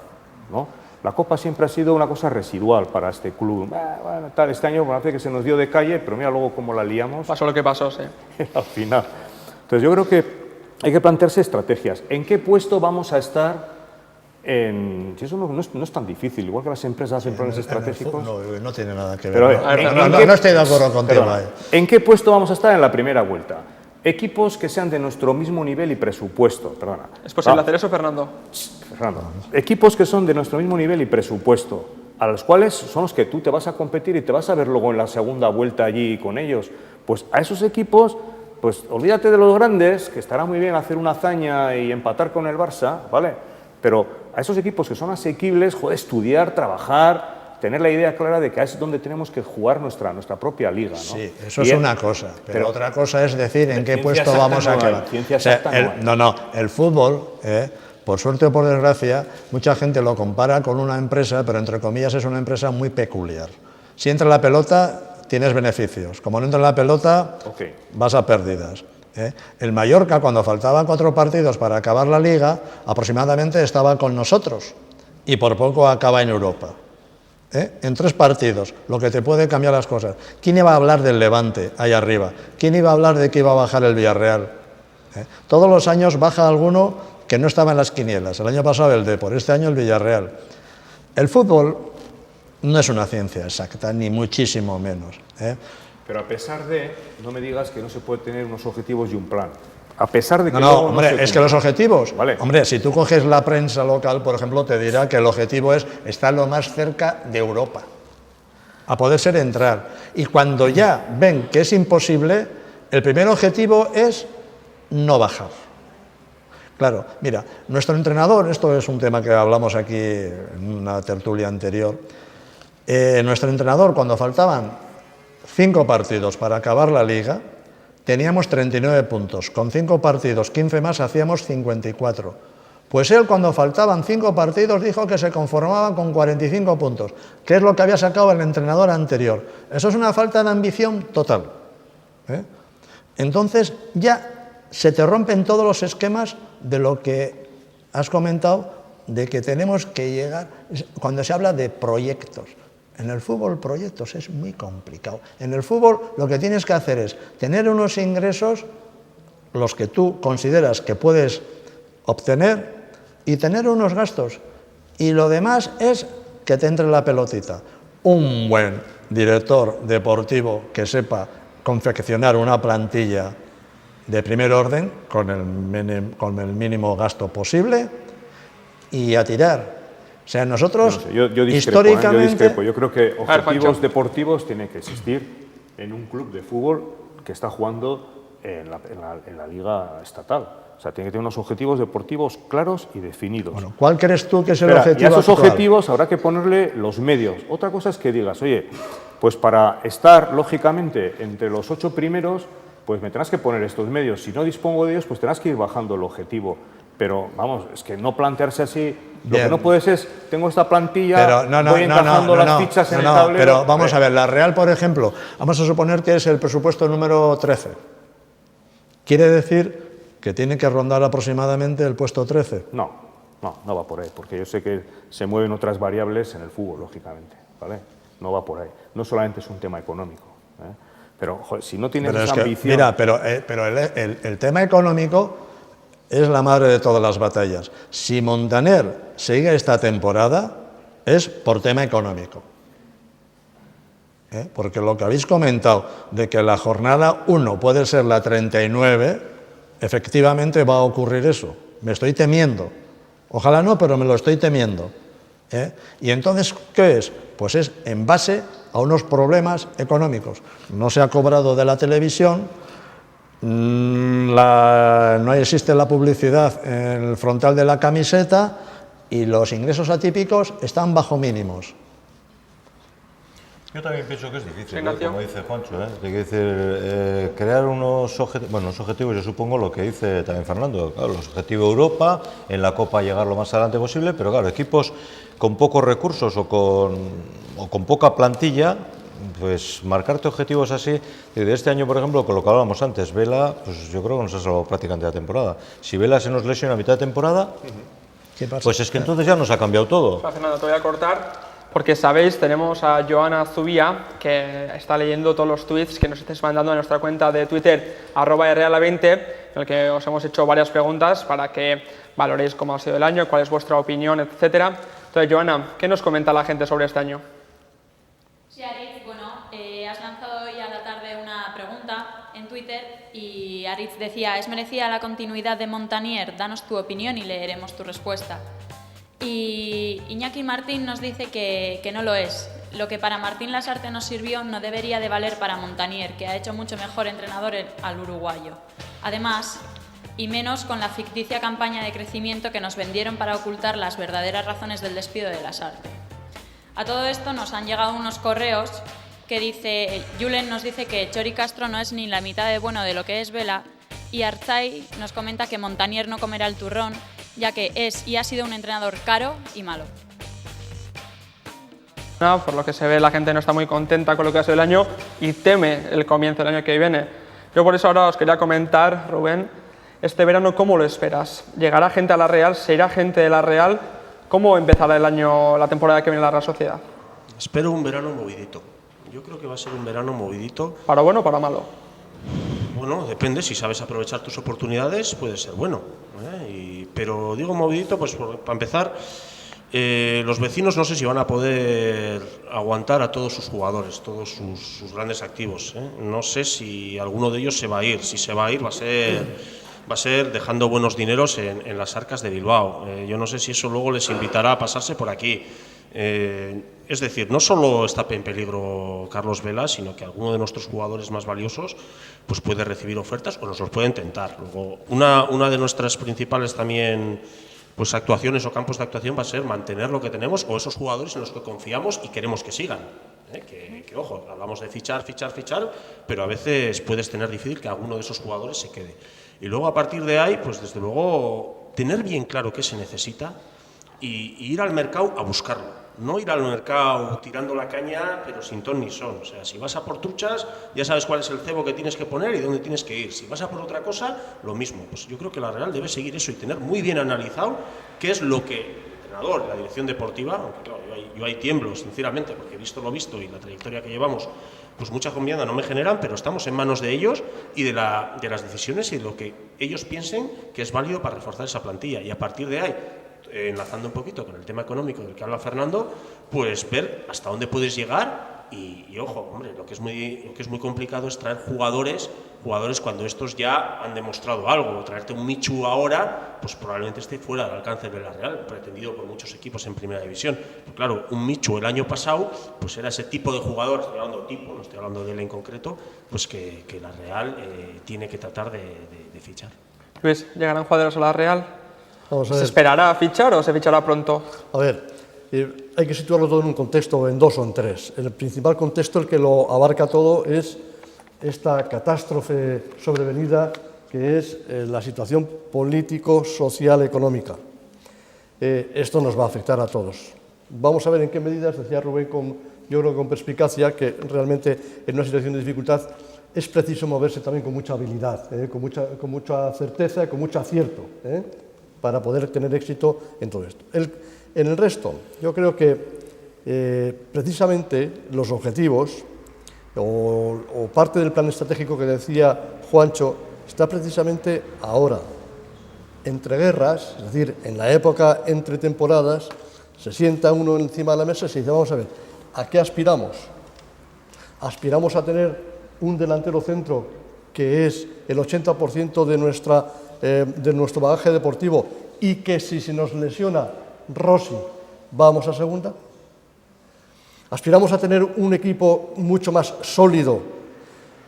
S7: ¿no? La Copa siempre ha sido una cosa residual para este club. Bueno, tal, este año parece que se nos dio de calle, pero mira luego cómo la liamos.
S2: Pasó lo que pasó, sí.
S7: Al final. Entonces yo creo que hay que plantearse estrategias. ¿En qué puesto vamos a estar? Si eso no es tan difícil, igual que las empresas hacen planes estratégicos.
S5: No tiene nada que ver.
S7: Pero,
S5: no estoy de acuerdo contigo.
S7: ¿En qué puesto vamos a estar en la primera vuelta? Equipos que sean de nuestro mismo nivel y presupuesto. Perdona.
S2: ¿Es posible hacer eso, Fernando?
S7: Fernando. Equipos que son de nuestro mismo nivel y presupuesto, a los cuales son los que tú te vas a competir y te vas a ver luego en la segunda vuelta allí con ellos. Pues a esos equipos, pues olvídate de los grandes, que estará muy bien hacer una hazaña y empatar con el Barça, ¿vale? Pero a esos equipos que son asequibles, joder, estudiar, trabajar, tener la idea clara de que es donde tenemos que jugar nuestra propia liga, ¿no?
S5: Sí, eso es una cosa, pero otra cosa es decir en qué puesto vamos a quedar. El fútbol, por suerte o por desgracia, mucha gente lo compara con una empresa, pero entre comillas es una empresa muy peculiar. Si entra la pelota, tienes beneficios. Como no entra la pelota, vas a pérdidas. El Mallorca, cuando faltaban 4 partidos para acabar la Liga, aproximadamente estaba con nosotros y por poco acaba en Europa. En 3 partidos, lo que te puede cambiar las cosas. ¿Quién iba a hablar del Levante ahí arriba? ¿Quién iba a hablar de que iba a bajar el Villarreal? Todos los años baja alguno que no estaba en las quinielas. El año pasado el Depor, este año el Villarreal. El fútbol no es una ciencia exacta, ni muchísimo menos.
S7: Pero a pesar de, no me digas que no se puede tener unos objetivos y un plan. A pesar de que
S5: No,
S7: luego
S5: hombre,
S7: se
S5: es que los objetivos,
S7: Vale.
S5: hombre, si tú coges la prensa local, por ejemplo, te dirá que el objetivo es estar lo más cerca de Europa, a poder ser entrar. Y cuando ya ven que es imposible, el primer objetivo es no bajar. Claro, mira, nuestro entrenador, esto es un tema que hablamos aquí en una tertulia anterior, nuestro entrenador, cuando faltaban 5 partidos para acabar la liga, teníamos 39 puntos. Con 5 partidos, 15 más, hacíamos 54. Pues él, cuando faltaban 5 partidos, dijo que se conformaba con 45 puntos, que es lo que había sacado el entrenador anterior. Eso es una falta de ambición total, ¿eh? Entonces, ya se te rompen todos los esquemas de lo que has comentado, de que tenemos que llegar, cuando se habla de proyectos. En el fútbol, proyectos es muy complicado. En el fútbol lo que tienes que hacer es tener unos ingresos, los que tú consideras que puedes obtener, y tener unos gastos. Y lo demás es que te entre la pelotita. Un buen director deportivo que sepa confeccionar una plantilla de primer orden con el mínimo gasto posible y a tirar. O sea, nosotros
S7: No sé, yo discrepo,
S5: históricamente...
S7: yo discrepo. Yo creo que objetivos
S2: Juancho.
S7: deportivos tienen que existir en un club de fútbol que está jugando en la liga estatal. O sea, tiene que tener unos objetivos deportivos claros y definidos.
S5: Bueno, ¿cuál crees tú que es el
S7: Espera,
S5: objetivo
S7: y a esos
S5: actual?
S7: objetivos habrá que ponerle los medios. Otra cosa es que digas, oye, pues para estar, lógicamente, entre los 8 primeros, pues me tendrás que poner estos medios. Si no dispongo de ellos, pues tendrás que ir bajando el objetivo. Pero, vamos, es que no plantearse así. Lo
S5: Bien.
S7: que no puedes es, tengo esta plantilla,
S5: Pero
S7: voy encajando las fichas en el tablero.
S5: Pero vamos a ver, la Real, por ejemplo, vamos a suponer que es el presupuesto número 13. Quiere decir que tiene que rondar aproximadamente el puesto 13.
S7: No va por ahí, porque yo sé que se mueven otras variables en el fútbol, lógicamente, ¿vale? No va por ahí. No solamente es un tema económico, ¿eh? Pero, joder, si no tienes
S5: Pero
S7: esa
S5: es que,
S7: ambición...
S5: mira, pero el tema económico es la madre de todas las batallas. Si Montaner sigue esta temporada, es por tema económico. Porque lo que habéis comentado de que la jornada 1 puede ser la 39, efectivamente va a ocurrir eso. Me estoy temiendo. Ojalá no, pero me lo estoy temiendo. Y entonces, ¿qué es? Pues es en base a unos problemas económicos. No se ha cobrado de la televisión, no existe la publicidad en el frontal de la camiseta y los ingresos atípicos están bajo mínimos.
S6: Yo también pienso que es difícil,
S2: Ignacio.
S6: como dice Juancho, hay que decir, crear unos objetivos, yo supongo lo que dice también Fernando, claro, los objetivos de Europa, en la Copa llegar lo más adelante posible, pero claro, equipos con pocos recursos o con poca plantilla, pues marcarte objetivos así, de este año, por ejemplo, con lo que hablábamos antes, Vela, pues yo creo que nos ha salvado prácticamente la temporada. Si Vela se nos lesiona a mitad de temporada,
S5: ¿Qué pasa?
S6: pues es que entonces ya nos ha cambiado todo.
S2: Fernando, te voy a cortar porque sabéis, tenemos a Joana Zubía que está leyendo todos los tweets que nos estáis mandando en nuestra cuenta de Twitter @reala20, en el que os hemos hecho varias preguntas para que valoréis cómo ha sido el año, cuál es vuestra opinión, etcétera. Entonces, Joana, ¿qué nos comenta la gente sobre este año?
S8: Sí, Aritz, bueno, has lanzado hoy a la tarde una pregunta en Twitter y Aritz decía, ¿es merecida la continuidad de Montanier? Danos tu opinión y leeremos tu respuesta. Y Iñaki Martín nos dice que no lo es. Lo que para Martín Lasarte nos sirvió no debería de valer para Montanier, que ha hecho mucho mejor entrenador al uruguayo. Además, y menos con la ficticia campaña de crecimiento que nos vendieron para ocultar las verdaderas razones del despido de Lasarte. A todo esto nos han llegado unos correos que dice, Julen nos dice que Chori Castro no es ni la mitad de bueno de lo que es Vela y Arzai nos comenta que Montanier no comerá el turrón, ya que es y ha sido un entrenador caro y malo.
S2: Por lo que se ve, la gente no está muy contenta con lo que ha sido el año y teme el comienzo del año que viene. Yo por eso ahora os quería comentar, Rubén, este verano, ¿cómo lo esperas? ¿Llegará gente a la Real? ¿Se irá gente de la Real? ¿Cómo empezará el año, la temporada que viene la Real Sociedad?
S3: Espero un verano movidito. Yo creo que va a ser un verano movidito.
S2: ¿Para bueno o para malo?
S3: Bueno, depende, si sabes aprovechar tus oportunidades puede ser bueno, pero digo movidito, pues para empezar, Los vecinos no sé si van a poder aguantar a todos sus jugadores, todos sus grandes activos, ¿eh? No sé si alguno de ellos se va a ir. Si se va a ir va a ser dejando buenos dineros en las arcas de Bilbao. Yo no sé si eso luego les invitará a pasarse por aquí. Es decir, no solo está en peligro Carlos Vela, sino que alguno de nuestros jugadores más valiosos pues puede recibir ofertas o nos los pueden tentar. Luego, una de nuestras principales también pues actuaciones o campos de actuación va a ser mantener lo que tenemos o esos jugadores en los que confiamos y queremos que sigan. Que ojo, hablamos de fichar, pero a veces puedes tener difícil que alguno de esos jugadores se quede. Y luego a partir de ahí, pues desde luego, tener bien claro qué se necesita y ir al mercado a buscarlo. No ir al mercado tirando la caña, pero sin ton ni son. O sea, si vas a por truchas, ya sabes cuál es el cebo que tienes que poner y dónde tienes que ir. Si vas a por otra cosa, lo mismo. Pues yo creo que la Real debe seguir eso y tener muy bien analizado qué es lo que el entrenador, la dirección deportiva, aunque claro, yo ahí tiemblo, sinceramente, porque he visto lo visto y la trayectoria que llevamos, pues mucha confianza no me generan, pero estamos en manos de ellos y de las decisiones y de lo que ellos piensen que es válido para reforzar esa plantilla. Y a partir de ahí, enlazando un poquito con el tema económico del que habla Fernando, pues ver hasta dónde puedes llegar y ojo, hombre, lo que es muy complicado es traer jugadores cuando estos ya han demostrado algo. Traerte un Michu ahora, pues probablemente esté fuera del alcance de la Real, pretendido por muchos equipos en Primera División. Pues claro, un Michu el año pasado, pues era ese tipo de jugador, estoy hablando tipo, no estoy hablando de él en concreto, pues que la Real tiene que tratar de fichar.
S2: Luis, ¿llegarán jugadores a la Real?
S4: Vamos a ver.
S2: ¿Se esperará a fichar o se fichará pronto?
S4: A ver, hay que situarlo todo en un contexto, en dos o en tres. El principal contexto, el que lo abarca todo, es esta catástrofe sobrevenida que es la situación político, social, económica. Esto nos va a afectar a todos. Vamos a ver en qué medidas, decía Rubén, yo creo que con perspicacia, que realmente en una situación de dificultad es preciso moverse también con mucha habilidad, con mucha certeza, con mucho acierto, para poder tener éxito en todo esto. En el resto, yo creo que precisamente los objetivos o parte del plan estratégico que decía Juancho está precisamente ahora. Entre guerras, es decir, en la época entre temporadas, se sienta uno encima de la mesa y se dice, vamos a ver, ¿a qué aspiramos? ¿Aspiramos a tener un delantero centro que es el 80% de nuestro bagaje deportivo y que si se nos lesiona Rossi, vamos a segunda? ¿Aspiramos a tener un equipo mucho más sólido?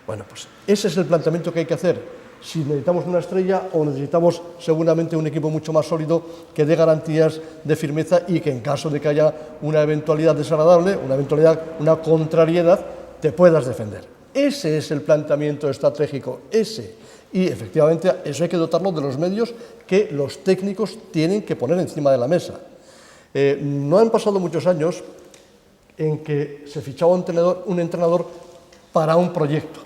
S4: Bueno, pues ese es el planteamiento que hay que hacer. Si necesitamos una estrella o necesitamos seguramente un equipo mucho más sólido que dé garantías de firmeza y que en caso de que haya una eventualidad desagradable, una contrariedad, te puedas defender. Ese es el planteamiento estratégico, ese. Y efectivamente eso hay que dotarlo de los medios que los técnicos tienen que poner encima de la mesa. No han pasado muchos años en que se fichaba un entrenador para un proyecto.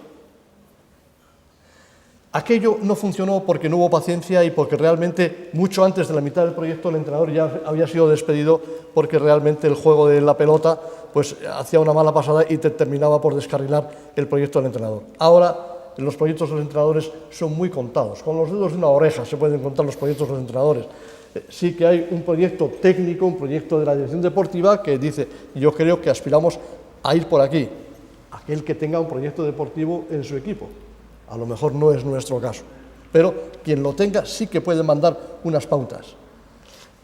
S4: Aquello no funcionó porque no hubo paciencia y porque realmente mucho antes de la mitad del proyecto el entrenador ya había sido despedido porque realmente el juego de la pelota pues hacía una mala pasada y terminaba por descarrilar el proyecto del entrenador. Ahora los proyectos de los entrenadores son muy contados, con los dedos de una oreja se pueden contar los proyectos de los entrenadores. Sí que hay un proyecto técnico, un proyecto de la dirección deportiva que dice, yo creo que aspiramos a ir por aquí, aquel que tenga un proyecto deportivo en su equipo. A lo mejor no es nuestro caso, pero quien lo tenga sí que puede mandar unas pautas.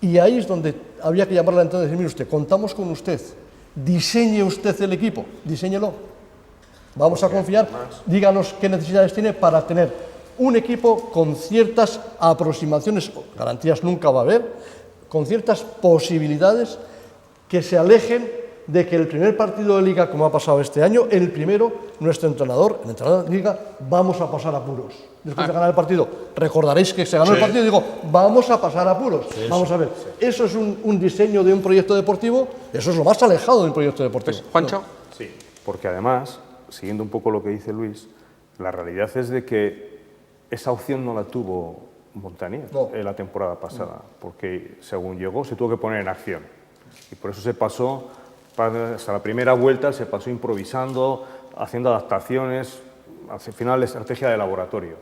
S4: Y ahí es donde habría que llamarle a la entrada y decir, mire usted, contamos con usted, diseñe usted el equipo, diséñelo. Vamos a confiar, díganos qué necesidades tiene para tener un equipo con ciertas aproximaciones, garantías nunca va a haber, con ciertas posibilidades que se alejen de que el primer partido de Liga, como ha pasado este año, el primero, nuestro entrenador, el entrenador de Liga, vamos a pasar apuros. Después de ganar el partido, recordaréis que se ganó el partido y digo, vamos a pasar apuros. Vamos a ver, eso es un diseño de un proyecto deportivo, eso es lo más alejado de un proyecto deportivo.
S2: Pues, Juancho.
S7: Sí, porque además, siguiendo un poco lo que dice Luis, la realidad es de que esa opción no la tuvo Montanier en la temporada pasada, porque según llegó se tuvo que poner en acción. Y por eso se pasó, hasta la primera vuelta se pasó improvisando, haciendo adaptaciones, al final la estrategia de laboratorio.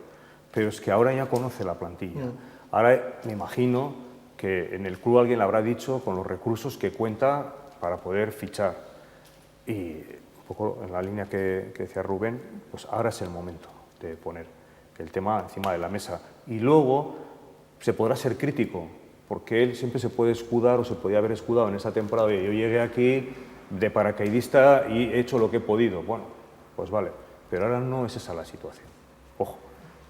S7: Pero es que ahora ya conoce la plantilla. Ahora me imagino que en el club alguien le habrá dicho con los recursos que cuenta para poder fichar. Y un poco en la línea que decía Rubén, pues ahora es el momento de poner el tema encima de la mesa. Y luego se podrá ser crítico, porque él siempre se puede escudar o se podía haber escudado en esa temporada de yo llegué aquí de paracaidista y he hecho lo que he podido. Bueno, pues vale, pero ahora no es esa la situación. Ojo,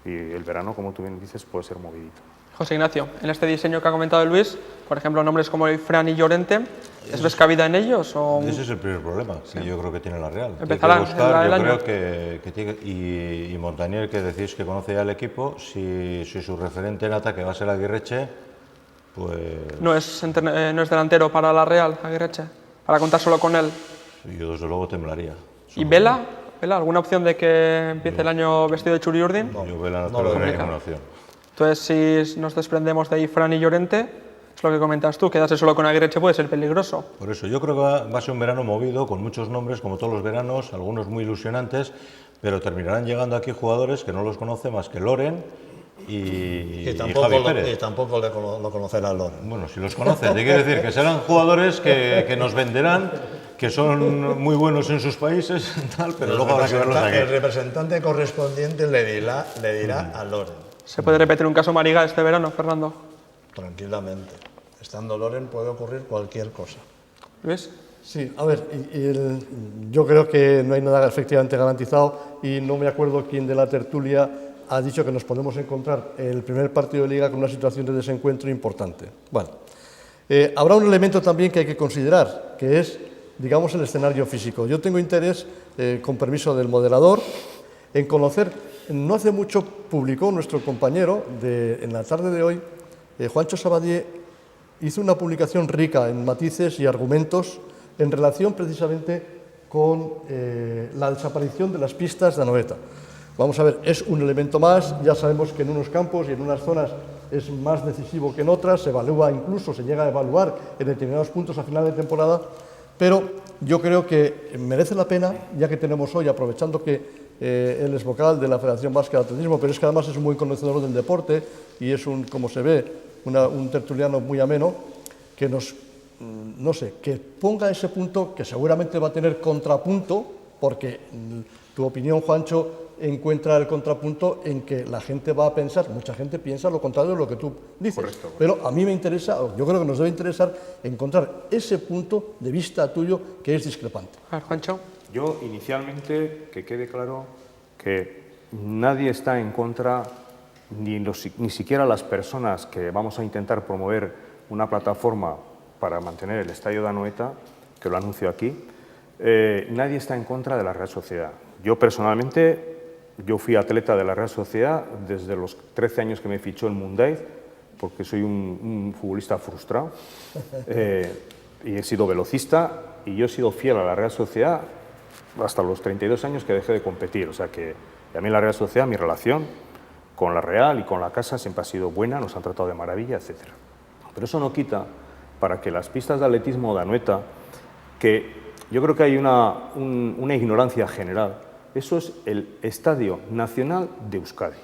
S7: y el verano, como tú bien dices, puede ser movidito.
S2: José Ignacio, en este diseño que ha comentado Luis, por ejemplo, nombres como Fran y Llorente, ¿es ves cabida en ellos? O...
S6: Ese es el primer problema que yo creo que tiene la Real.
S2: Empezarán
S6: Tiene que buscar,
S2: el
S6: yo
S2: año.
S6: creo que tiene, y Montanier, que decís que conoce ya el equipo, si su referente en ataque va a ser Aguirreche, pues...
S2: ¿No es delantero para la Real, Aguirreche? ¿Para contar solo con él?
S6: Yo desde luego temblaría.
S2: ¿Y Vela? ¿Vela? ¿Alguna opción de que empiece el año vestido de Churiurdin?
S6: Yo Vela
S4: no
S6: no
S4: lo
S6: tengo
S2: veo.
S6: ninguna opción.
S2: Entonces, si nos desprendemos de Fran y Llorente, es lo que comentas tú, quedarse solo con Aguirreche puede ser peligroso.
S6: Por eso, yo creo que va a ser un verano movido, con muchos nombres, como todos los veranos, algunos muy ilusionantes, pero terminarán llegando aquí jugadores que no los conoce más que Loren y Javi Pérez.
S5: Y tampoco lo conocerá Loren.
S6: Bueno, si los conoce, te quiero decir que serán jugadores que nos venderán, que son muy buenos en sus países, tal, pero luego habrá que verlos
S5: El
S6: aquí.
S5: representante correspondiente le dirá a Loren.
S2: ¿Se puede repetir un caso Mariga este verano, Fernando?
S5: Tranquilamente. Estando Loren puede ocurrir cualquier cosa.
S2: ¿Luis?
S4: Sí, a ver, yo creo que no hay nada efectivamente garantizado y no me acuerdo quién de la tertulia ha dicho que nos podemos encontrar el primer partido de Liga con una situación de desencuentro importante. Bueno, habrá un elemento también que hay que considerar, que es, digamos, el escenario físico. Yo tengo interés, con permiso del moderador, en conocer. No hace mucho publicó nuestro compañero en la tarde de hoy, Juancho Sabadier, hizo una publicación rica en matices y argumentos en relación precisamente con la desaparición de las pistas de Anoeta. Vamos a ver, es un elemento más, ya sabemos que en unos campos y en unas zonas es más decisivo que en otras, se evalúa incluso, se llega a evaluar en determinados puntos a final de temporada, pero yo creo que merece la pena, ya que tenemos hoy, aprovechando que él es vocal de la Federación Vasca de Atletismo, pero es que además es un buen conocedor del deporte y es como se ve, un tertuliano muy ameno, que nos, no sé, que ponga ese punto que seguramente va a tener contrapunto, porque tu opinión, Juancho, encuentra el contrapunto en que la gente va a pensar, mucha gente piensa lo contrario de lo que tú dices.
S7: Correcto.
S4: Pero a mí me interesa, yo creo que nos debe interesar encontrar ese punto de vista tuyo que es discrepante.
S2: A ver, Juancho.
S7: Yo, inicialmente, que quede claro que nadie está en contra, ni siquiera las personas que vamos a intentar promover una plataforma para mantener el estadio de Anoeta, que lo anuncio aquí, nadie está en contra de la Real Sociedad. Yo, personalmente, yo fui atleta de la Real Sociedad desde los 13 años que me fichó el Mundaiz, porque soy un futbolista frustrado, y he sido velocista, y yo he sido fiel a la Real Sociedad hasta los 32 años que dejé de competir. O sea que a mí la Real Sociedad, mi relación con la Real y con la casa siempre ha sido buena, nos han tratado de maravilla, etc. Pero eso no quita para que las pistas de atletismo de Anoeta, que yo creo que hay una ignorancia general, eso es el Estadio Nacional de Euskadi.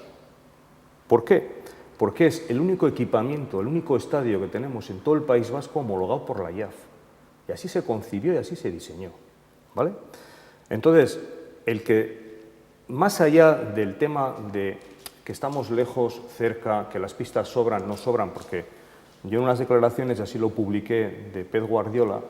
S7: ¿Por qué? Porque es el único equipamiento, el único estadio que tenemos en todo el País Vasco homologado por la IAF. Y así se concibió y así se diseñó, ¿vale? Entonces, el que, más allá del tema de que estamos lejos, cerca, que las pistas sobran, no sobran, porque yo en unas declaraciones, y así lo publiqué, de Pep Guardiola,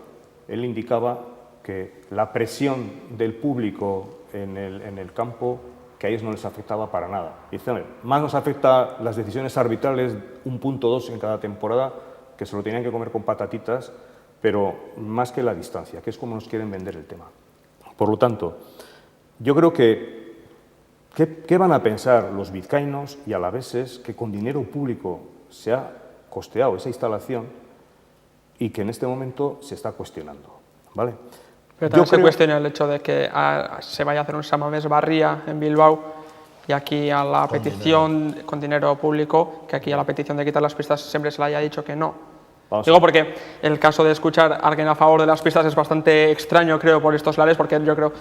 S7: él indicaba que la presión del público en el campo, que a ellos no les afectaba para nada. Y dice, más nos afecta las decisiones arbitrales, 1.2 en cada temporada, que se lo tenían que comer con patatitas, pero más que la distancia, que es como nos quieren vender el tema. Por lo tanto, yo creo que ¿qué van a pensar los vizcaínos y alaveses que con dinero público se ha costeado esa instalación y que en este momento se está cuestionando, ¿vale?
S2: Pero también se cuestiona el hecho de que se vaya a hacer un Samamés Barría en Bilbao y aquí a la petición, con dinero público, que aquí a la petición de quitar las pistas siempre se le haya dicho que no. Digo porque el caso de escuchar a alguien a favor de las pistas es bastante extraño, creo, por estos lares, porque yo creo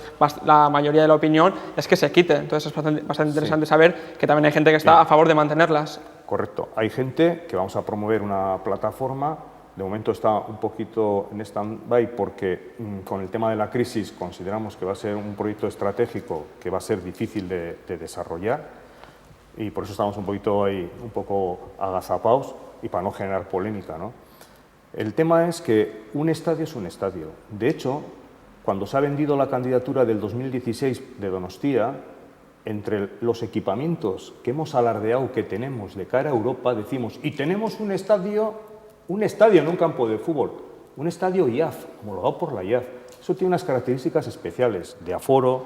S2: la mayoría de la opinión es que se quite. Entonces es bastante interesante saber que también hay gente que está a favor de mantenerlas.
S7: correcto. Hay gente que vamos a promover una plataforma, de momento está un poquito en stand-by porque con el tema de la crisis consideramos que va a ser un proyecto estratégico que va a ser difícil de desarrollar y por eso estamos un poquito ahí, un poco agazapados y para no generar polémica, ¿no? El tema es que un estadio es un estadio. De hecho, cuando se ha vendido la candidatura del 2016 de Donostia, entre los equipamientos que hemos alardeado que tenemos de cara a Europa, decimos, y tenemos un estadio, no un campo de fútbol, un estadio IAF, homologado por la IAF. Eso tiene unas características especiales de aforo,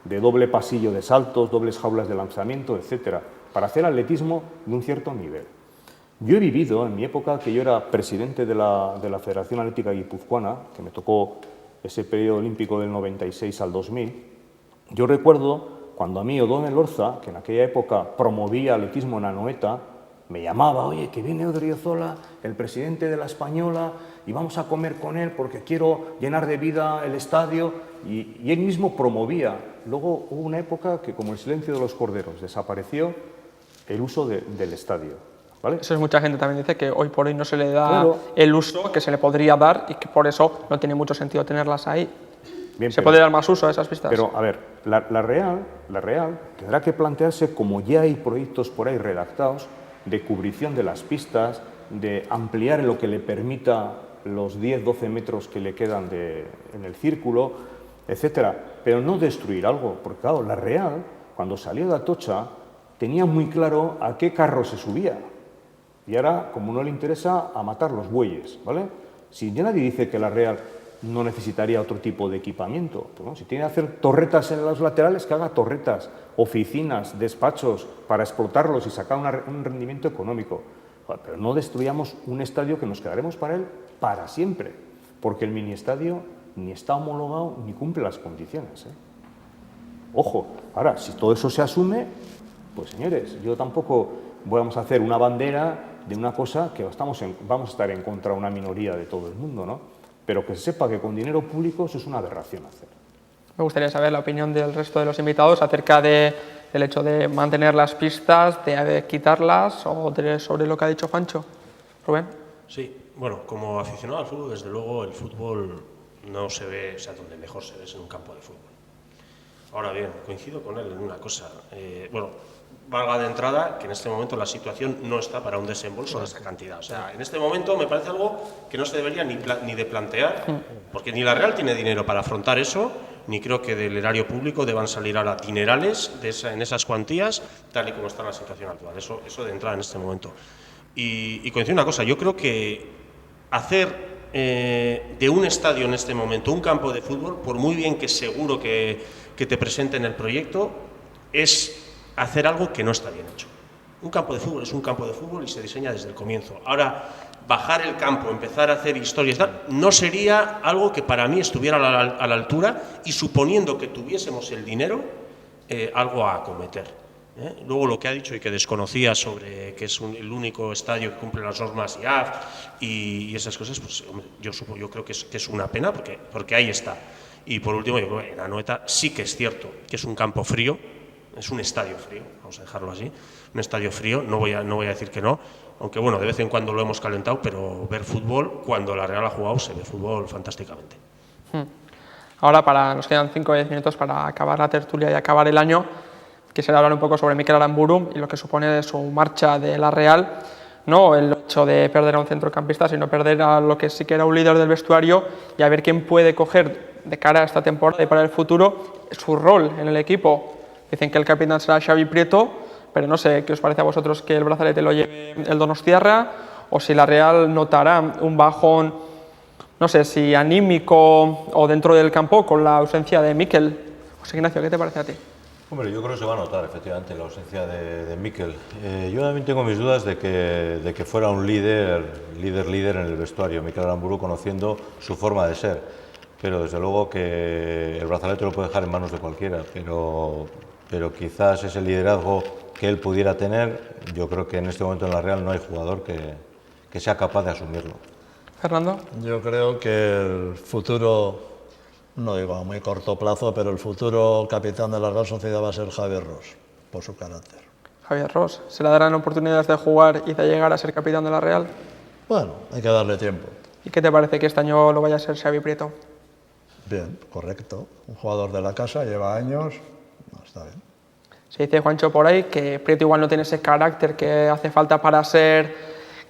S7: de doble pasillo de saltos, dobles jaulas de lanzamiento, etcétera, para hacer atletismo de un cierto nivel. Yo he vivido, en mi época, que yo era presidente de la Federación Atlética Guipuzcoana, que me tocó ese periodo olímpico del 96 al 2000, yo recuerdo cuando a mí O'Donnell Orza, que en aquella época promovía atletismo en Anoeta, me llamaba, oye, que viene Odriozola, el presidente de la Española, y vamos a comer con él porque quiero llenar de vida el estadio, y él mismo promovía. Luego hubo una época que, como el silencio de los corderos, desapareció el uso del estadio. ¿Vale?
S2: Eso es, mucha gente también dice que hoy por hoy no se le da el uso que se le podría dar y que por eso no tiene mucho sentido tenerlas ahí.
S7: Bien,
S2: ¿Se puede dar más uso a esas pistas?
S7: Pero, a ver, la Real tendrá que plantearse, como ya hay proyectos por ahí redactados, de cubrición de las pistas, de ampliar en lo que le permita los 10-12 metros que le quedan en el círculo, etcétera, pero no destruir algo, porque claro, la Real, cuando salió de Atocha, tenía muy claro a qué carro se subía, y ahora, como no le interesa, a matar los bueyes, ¿vale? Si ya nadie dice que la Real no necesitaría otro tipo de equipamiento, pues no, si tiene que hacer torretas en los laterales, que haga torretas, oficinas, despachos, para explotarlos y sacar un rendimiento económico. Pero no destruyamos un estadio que nos quedaremos para él para siempre, porque el mini estadio ni está homologado ni cumple las condiciones, ¿eh? Ojo, ahora, si todo eso se asume, pues señores, yo tampoco vamos a hacer una bandera de una cosa que vamos a estar en contra de una minoría de todo el mundo, ¿no? Pero que se sepa que con dinero público eso es una aberración hacer.
S2: Me gustaría saber la opinión del resto de los invitados acerca del hecho de mantener las pistas, de quitarlas o sobre lo que ha dicho Juancho. Rubén.
S3: Sí, bueno, como aficionado al fútbol, desde luego el fútbol no se ve, o sea, donde mejor se ve es en un campo de fútbol. Ahora bien, coincido con él en una cosa. Bueno, valga de entrada que en este momento la situación no está para un desembolso de esa cantidad. O sea, en este momento me parece algo que no se debería ni de plantear, porque ni la Real tiene dinero para afrontar eso, ni creo que del erario público deban salir ahora dinerales en esas cuantías, tal y como está la situación actual. Eso de entrada en este momento. Y coincido una cosa, yo creo que hacer de un estadio en este momento un campo de fútbol, por muy bien que seguro que te presenten el proyecto, es hacer algo que no está bien hecho. Un campo de fútbol es un campo de fútbol y se diseña desde el comienzo. Ahora, bajar el campo, empezar a hacer historias, no sería algo que para mí estuviera a la altura y suponiendo que tuviésemos el dinero, algo a acometer. Luego lo que ha dicho y que desconocía sobre que es el único estadio que cumple las normas IAF y esas cosas, pues yo creo que es una pena porque ahí está. Y por último, yo creo que en Anoeta sí que es cierto que es un campo frío, es un estadio frío, vamos a dejarlo así, un estadio frío, no voy a decir que no, aunque bueno, de vez en cuando lo hemos calentado, pero ver fútbol, cuando la Real ha jugado, se ve fútbol fantásticamente.
S2: Ahora nos quedan 5 o 10 minutos para acabar la tertulia y acabar el año. Quisiera hablar un poco sobre Mikel Aramburu y lo que supone de su marcha de la Real, no el hecho de perder a un centrocampista, sino perder a lo que sí que era un líder del vestuario y a ver quién puede coger de cara a esta temporada y para el futuro su rol en el equipo. Dicen que el capitán será Xavi Prieto, pero no sé qué os parece a vosotros que el brazalete lo lleve el Donostiarra o si la Real notará un bajón, no sé si anímico o dentro del campo con la ausencia de Mikel. José Ignacio, ¿qué te parece a ti?
S6: Hombre, yo creo que se va a notar efectivamente la ausencia de Mikel. Yo también tengo mis dudas de que fuera un líder en el vestuario, Mikel Aramburu, conociendo su forma de ser. Pero desde luego que el brazalete lo puede dejar en manos de cualquiera, pero quizás ese liderazgo que él pudiera tener, yo creo que en este momento en la Real no hay jugador que sea capaz de asumirlo.
S2: Fernando.
S5: Yo creo que el futuro, no digo a muy corto plazo, pero el futuro capitán de la Real Sociedad va a ser Javier Ros, por su carácter.
S2: Javier Ros, ¿se le darán oportunidades de jugar y de llegar a ser capitán de la Real?
S5: Bueno, hay que darle tiempo.
S2: ¿Y qué te parece que este año lo vaya a ser Xavi Prieto?
S5: Bien, correcto. Un jugador de la casa, lleva años, está bien.
S2: Se dice, Juancho, por ahí que Prieto igual no tiene ese carácter que hace falta para ser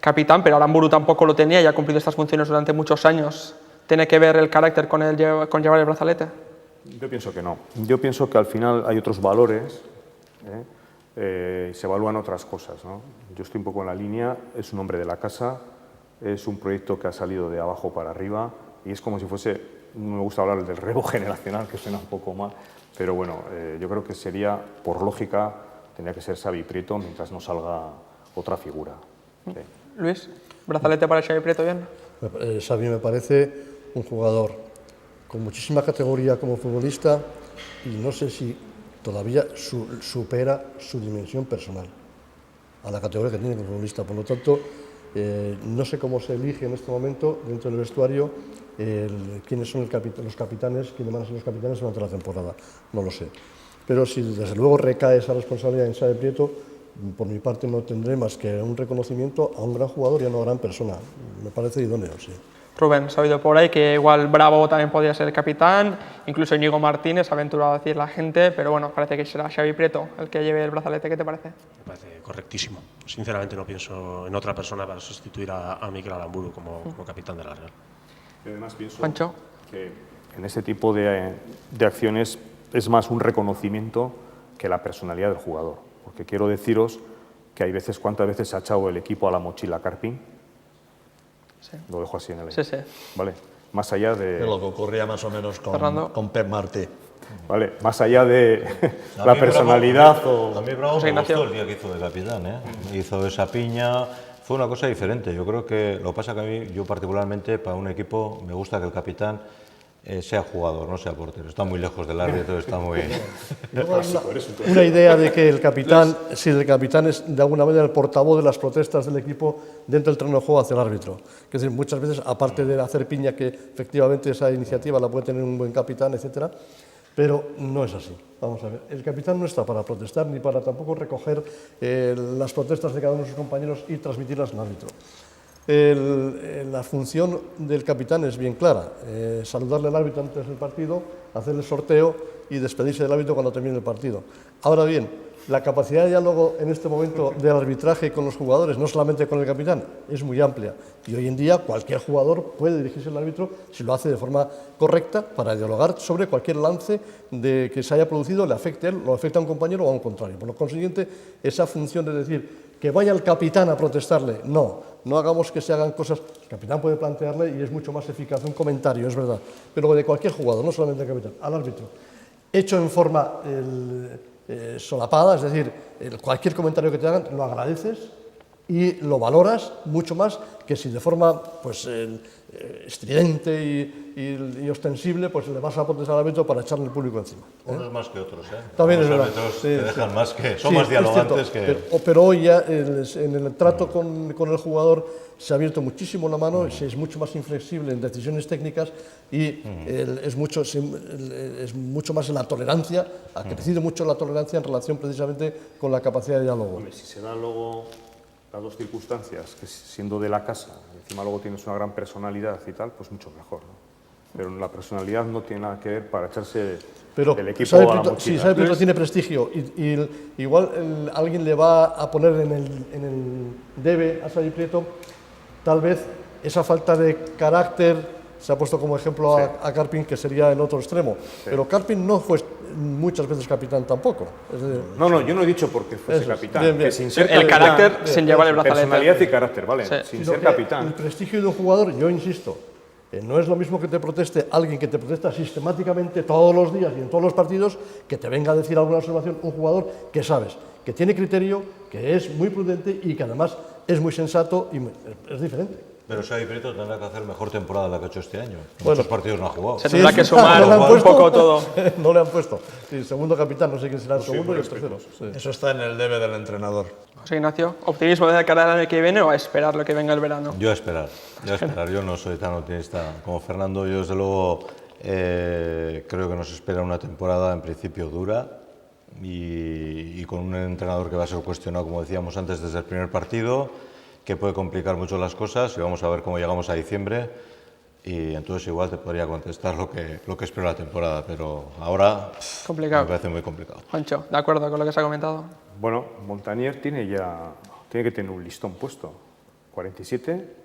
S2: capitán, pero Aramburu tampoco lo tenía y ha cumplido estas funciones durante muchos años. ¿Tiene que ver el carácter con llevar el brazalete?
S7: Yo pienso que no. Yo pienso que al final hay otros valores, se evalúan otras cosas, ¿no? Yo estoy un poco en la línea, es un hombre de la casa, es un proyecto que ha salido de abajo para arriba y es como si fuese, no me gusta hablar del relevo generacional, que suena un poco mal, pero bueno, yo creo que sería, por lógica, tendría que ser Xavi Prieto mientras no salga otra figura. Sí.
S2: Luis, ¿brazalete para Xavi Prieto bien?
S4: Xavi me parece un jugador con muchísima categoría como futbolista y no sé si todavía supera su dimensión personal a la categoría que tiene como futbolista. Por lo tanto, no sé cómo se elige en este momento dentro del vestuario quiénes son los capitanes, quiénes van a ser los capitanes durante la temporada. No lo sé. Pero si desde luego recae esa responsabilidad en Xavi Prieto, por mi parte no tendré más que un reconocimiento a un gran jugador y a una gran persona. Me parece idóneo, sí.
S2: Rubén, se ha oído por ahí que igual Bravo también podría ser el capitán, incluso Íñigo Martínez ha aventurado a decir la gente, pero bueno, parece que será Xavi Prieto el que lleve el brazalete. ¿Qué te parece?
S3: Me parece correctísimo. Sinceramente no pienso en otra persona para sustituir a Mikel Aramburu como capitán de la Real.
S7: Y además pienso
S2: Pancho,
S7: que en este tipo de acciones es más un reconocimiento que la personalidad del jugador. Porque quiero deciros que hay veces, ¿cuántas veces se ha echado el equipo a la mochila Carpin?
S2: sí.
S7: Lo dejo así en el aire.
S2: Sí, sí.
S7: ¿Vale? Más allá de...
S5: Es lo que ocurría más o menos
S2: Fernando.
S5: con Pep Martí.
S7: ¿Vale? Más allá de
S6: A
S7: la
S6: mí
S7: personalidad
S6: Bravo, a mí Bravo
S2: José
S6: me
S2: Ignacio.
S6: gustó el día que hizo de capitán, hizo esa piña, fue una cosa diferente. Yo creo que lo que pasa que a mí, yo particularmente, para un equipo, me gusta que el capitán sea jugador, no sea portero. Está muy lejos del árbitro, está muy...
S4: Luego hay una idea de que el capitán, si el capitán es de alguna manera el portavoz de las protestas del equipo dentro del terreno de juego hacia el árbitro. Es decir, muchas veces, aparte de hacer piña, que efectivamente esa iniciativa la puede tener un buen capitán, etcétera, pero no es así. Vamos a ver, el capitán no está para protestar ni para tampoco recoger las protestas de cada uno de sus compañeros y transmitirlas al árbitro. La función del capitán es bien clara, saludarle al árbitro antes del partido, hacer el sorteo y despedirse del árbitro cuando termine el partido. Ahora bien, la capacidad de diálogo en este momento del arbitraje con los jugadores, no solamente con el capitán, es muy amplia y hoy en día cualquier jugador puede dirigirse al árbitro si lo hace de forma correcta para dialogar sobre cualquier lance que se haya producido, le afecte a él, lo afecta a un compañero o a un contrario. Por lo consiguiente, esa función de decir que vaya el capitán a protestarle, no hagamos que se hagan cosas. El capitán puede plantearle y es mucho más eficaz un comentario, es verdad, pero de cualquier jugador, no solamente del capitán, al árbitro, hecho en forma solapada, es decir, cualquier comentario que te hagan lo agradeces y lo valoras mucho más que si de forma pues, estridente y ostensible pues le vas a protestar al árbitro para echarle el público encima.
S6: Unos más que otros,
S4: También
S6: los
S4: es verdad.
S6: árbitros
S4: Sí,
S6: te
S4: sí.
S6: dejan más que... Son
S4: Sí,
S6: más
S4: es
S6: dialogantes
S4: cierto,
S6: que...
S4: pero hoy ya en el trato con el jugador se ha abierto muchísimo la mano, se es mucho más inflexible en decisiones técnicas y es mucho más en la tolerancia, ha crecido mucho la tolerancia en relación precisamente con la capacidad de diálogo.
S7: Hombre, si se dan luego las dos circunstancias, que siendo de la casa, encima luego tienes una gran personalidad y tal, pues mucho mejor, ¿no? Pero la personalidad no tiene nada que ver para echarse
S4: Pero
S7: del equipo
S4: Xavi
S7: a la
S4: Prieto,
S7: mochila.
S4: si Xavi Prieto tiene prestigio y igual alguien le va a poner en el debe a Xavi Prieto, tal vez esa falta de carácter, se ha puesto como ejemplo a Carpin, que sería el otro extremo, pero Carpin no fue muchas veces capitán tampoco. Es decir,
S7: No, yo no he dicho porque fuese
S4: Eso es.
S7: capitán.
S4: Bien, bien.
S7: Que sin ser
S2: El
S7: capitán,
S2: carácter sin llevar el brazalete.
S7: personalidad y carácter, ¿vale?
S2: Sí.
S7: Sin
S4: sino
S7: ser
S4: que
S7: capitán.
S4: el prestigio de un jugador, yo insisto, no es lo mismo que te proteste alguien que te protesta sistemáticamente todos los días y en todos los partidos, que te venga a decir alguna observación un jugador que sabes, que tiene criterio, que es muy prudente y que además es muy sensato y es diferente.
S6: Pero Xavi Prieto tendrá que hacer mejor temporada de la que ha hecho este año.
S4: Bueno.
S6: Muchos partidos no ha jugado.
S2: Se tendrá que
S4: es
S2: sumar
S4: verdad, ¿no le han
S2: un
S4: puesto?
S2: poco todo.
S4: No le han puesto. Sí, segundo capitán, no sé quién será el segundo y el tercero. Sí.
S5: Eso está en el debe del entrenador.
S2: José Ignacio, ¿optimismo de cara al año que viene o a esperar lo que venga el verano?
S6: Yo a esperar. Yo no soy tan optimista como Fernando. Yo desde luego creo que nos espera una temporada en principio dura, y con un entrenador que va a ser cuestionado, como decíamos antes, desde el primer partido, que puede complicar mucho las cosas, y vamos a ver cómo llegamos a diciembre, y entonces igual te podría contestar lo que espero la temporada, pero ahora
S2: Complicado.
S6: me parece muy complicado.
S2: Juancho, ¿de acuerdo con lo que se ha comentado?
S7: Bueno, Montanier tiene que tener un listón puesto. 47.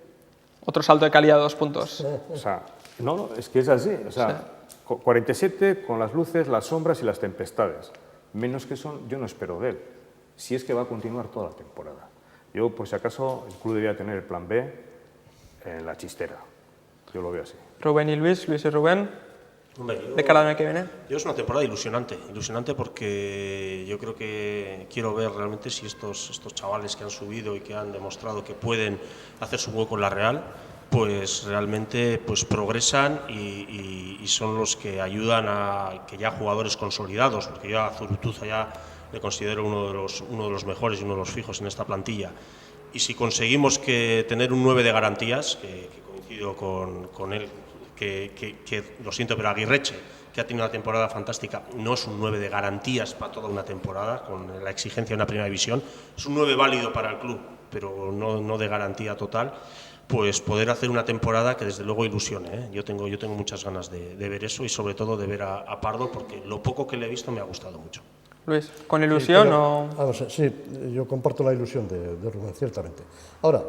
S2: Otro salto de calidad de 2 puntos.
S7: O sea, no, es que es así. O sea, 47 con las luces, las sombras y las tempestades. Menos que son, yo no espero de él. Si es que va a continuar toda la temporada. Yo, por si acaso, el club debería tener el plan B en la chistera. Yo lo veo así.
S2: Rubén y Luis y Rubén,
S3: Hombre,
S2: de cara al año que viene.
S3: Yo es una temporada ilusionante porque yo creo que quiero ver realmente si estos chavales que han subido y que han demostrado que pueden hacer su hueco en la Real, pues realmente pues progresan y son los que ayudan a que ya jugadores consolidados, porque yo a Zurutuza ya le considero uno de los mejores y uno de los fijos en esta plantilla. Y si conseguimos tener un 9 de garantías, que coincido con él, que lo siento, pero Aguirreche, que ha tenido una temporada fantástica, no es un 9 de garantías para toda una temporada, con la exigencia de una primera división, es un 9 válido para el club, pero no de garantía total, pues poder hacer una temporada que desde luego ilusione, ¿eh? Yo tengo muchas ganas de ver eso y sobre todo de ver a Pardo, porque lo poco que le he visto me ha gustado mucho.
S2: Luis, ¿con ilusión
S4: sí,
S2: o...?
S4: Vamos, sí, yo comparto la ilusión de Rubén, ciertamente. Ahora,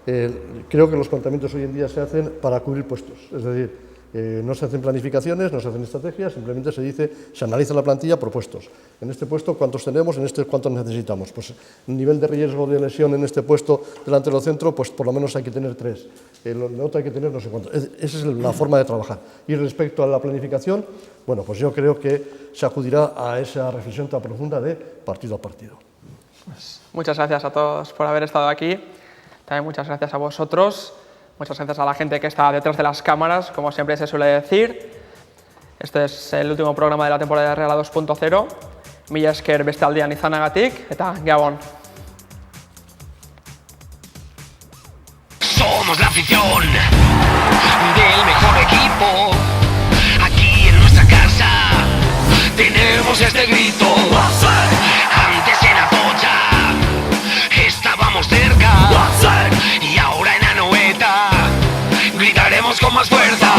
S4: creo que los planteamientos hoy en día se hacen para cubrir puestos, es decir, no se hacen planificaciones, no se hacen estrategias, simplemente se analiza la plantilla por puestos. En este puesto, ¿cuántos tenemos? En este, ¿cuántos necesitamos? Pues nivel de riesgo de lesión en este puesto delantero centro, pues por lo menos hay que tener 3. El otro hay que tener no sé cuántos. Esa es la forma de trabajar. Y respecto a la planificación, bueno, pues yo creo que se acudirá a esa reflexión tan profunda de partido a partido.
S2: Muchas gracias a todos por haber estado aquí. También muchas gracias a vosotros. Muchas gracias a la gente que está detrás de las cámaras, como siempre se suele decir. Este es el último programa de la temporada de Real 2.0. Mila esker beste aldean izanagatik eta Gabon.
S1: Somos la afición del mejor equipo. Aquí en nuestra casa tenemos este grito. Antes en Atocha estábamos cerca y ahora en Anoeta gritaremos con más fuerza.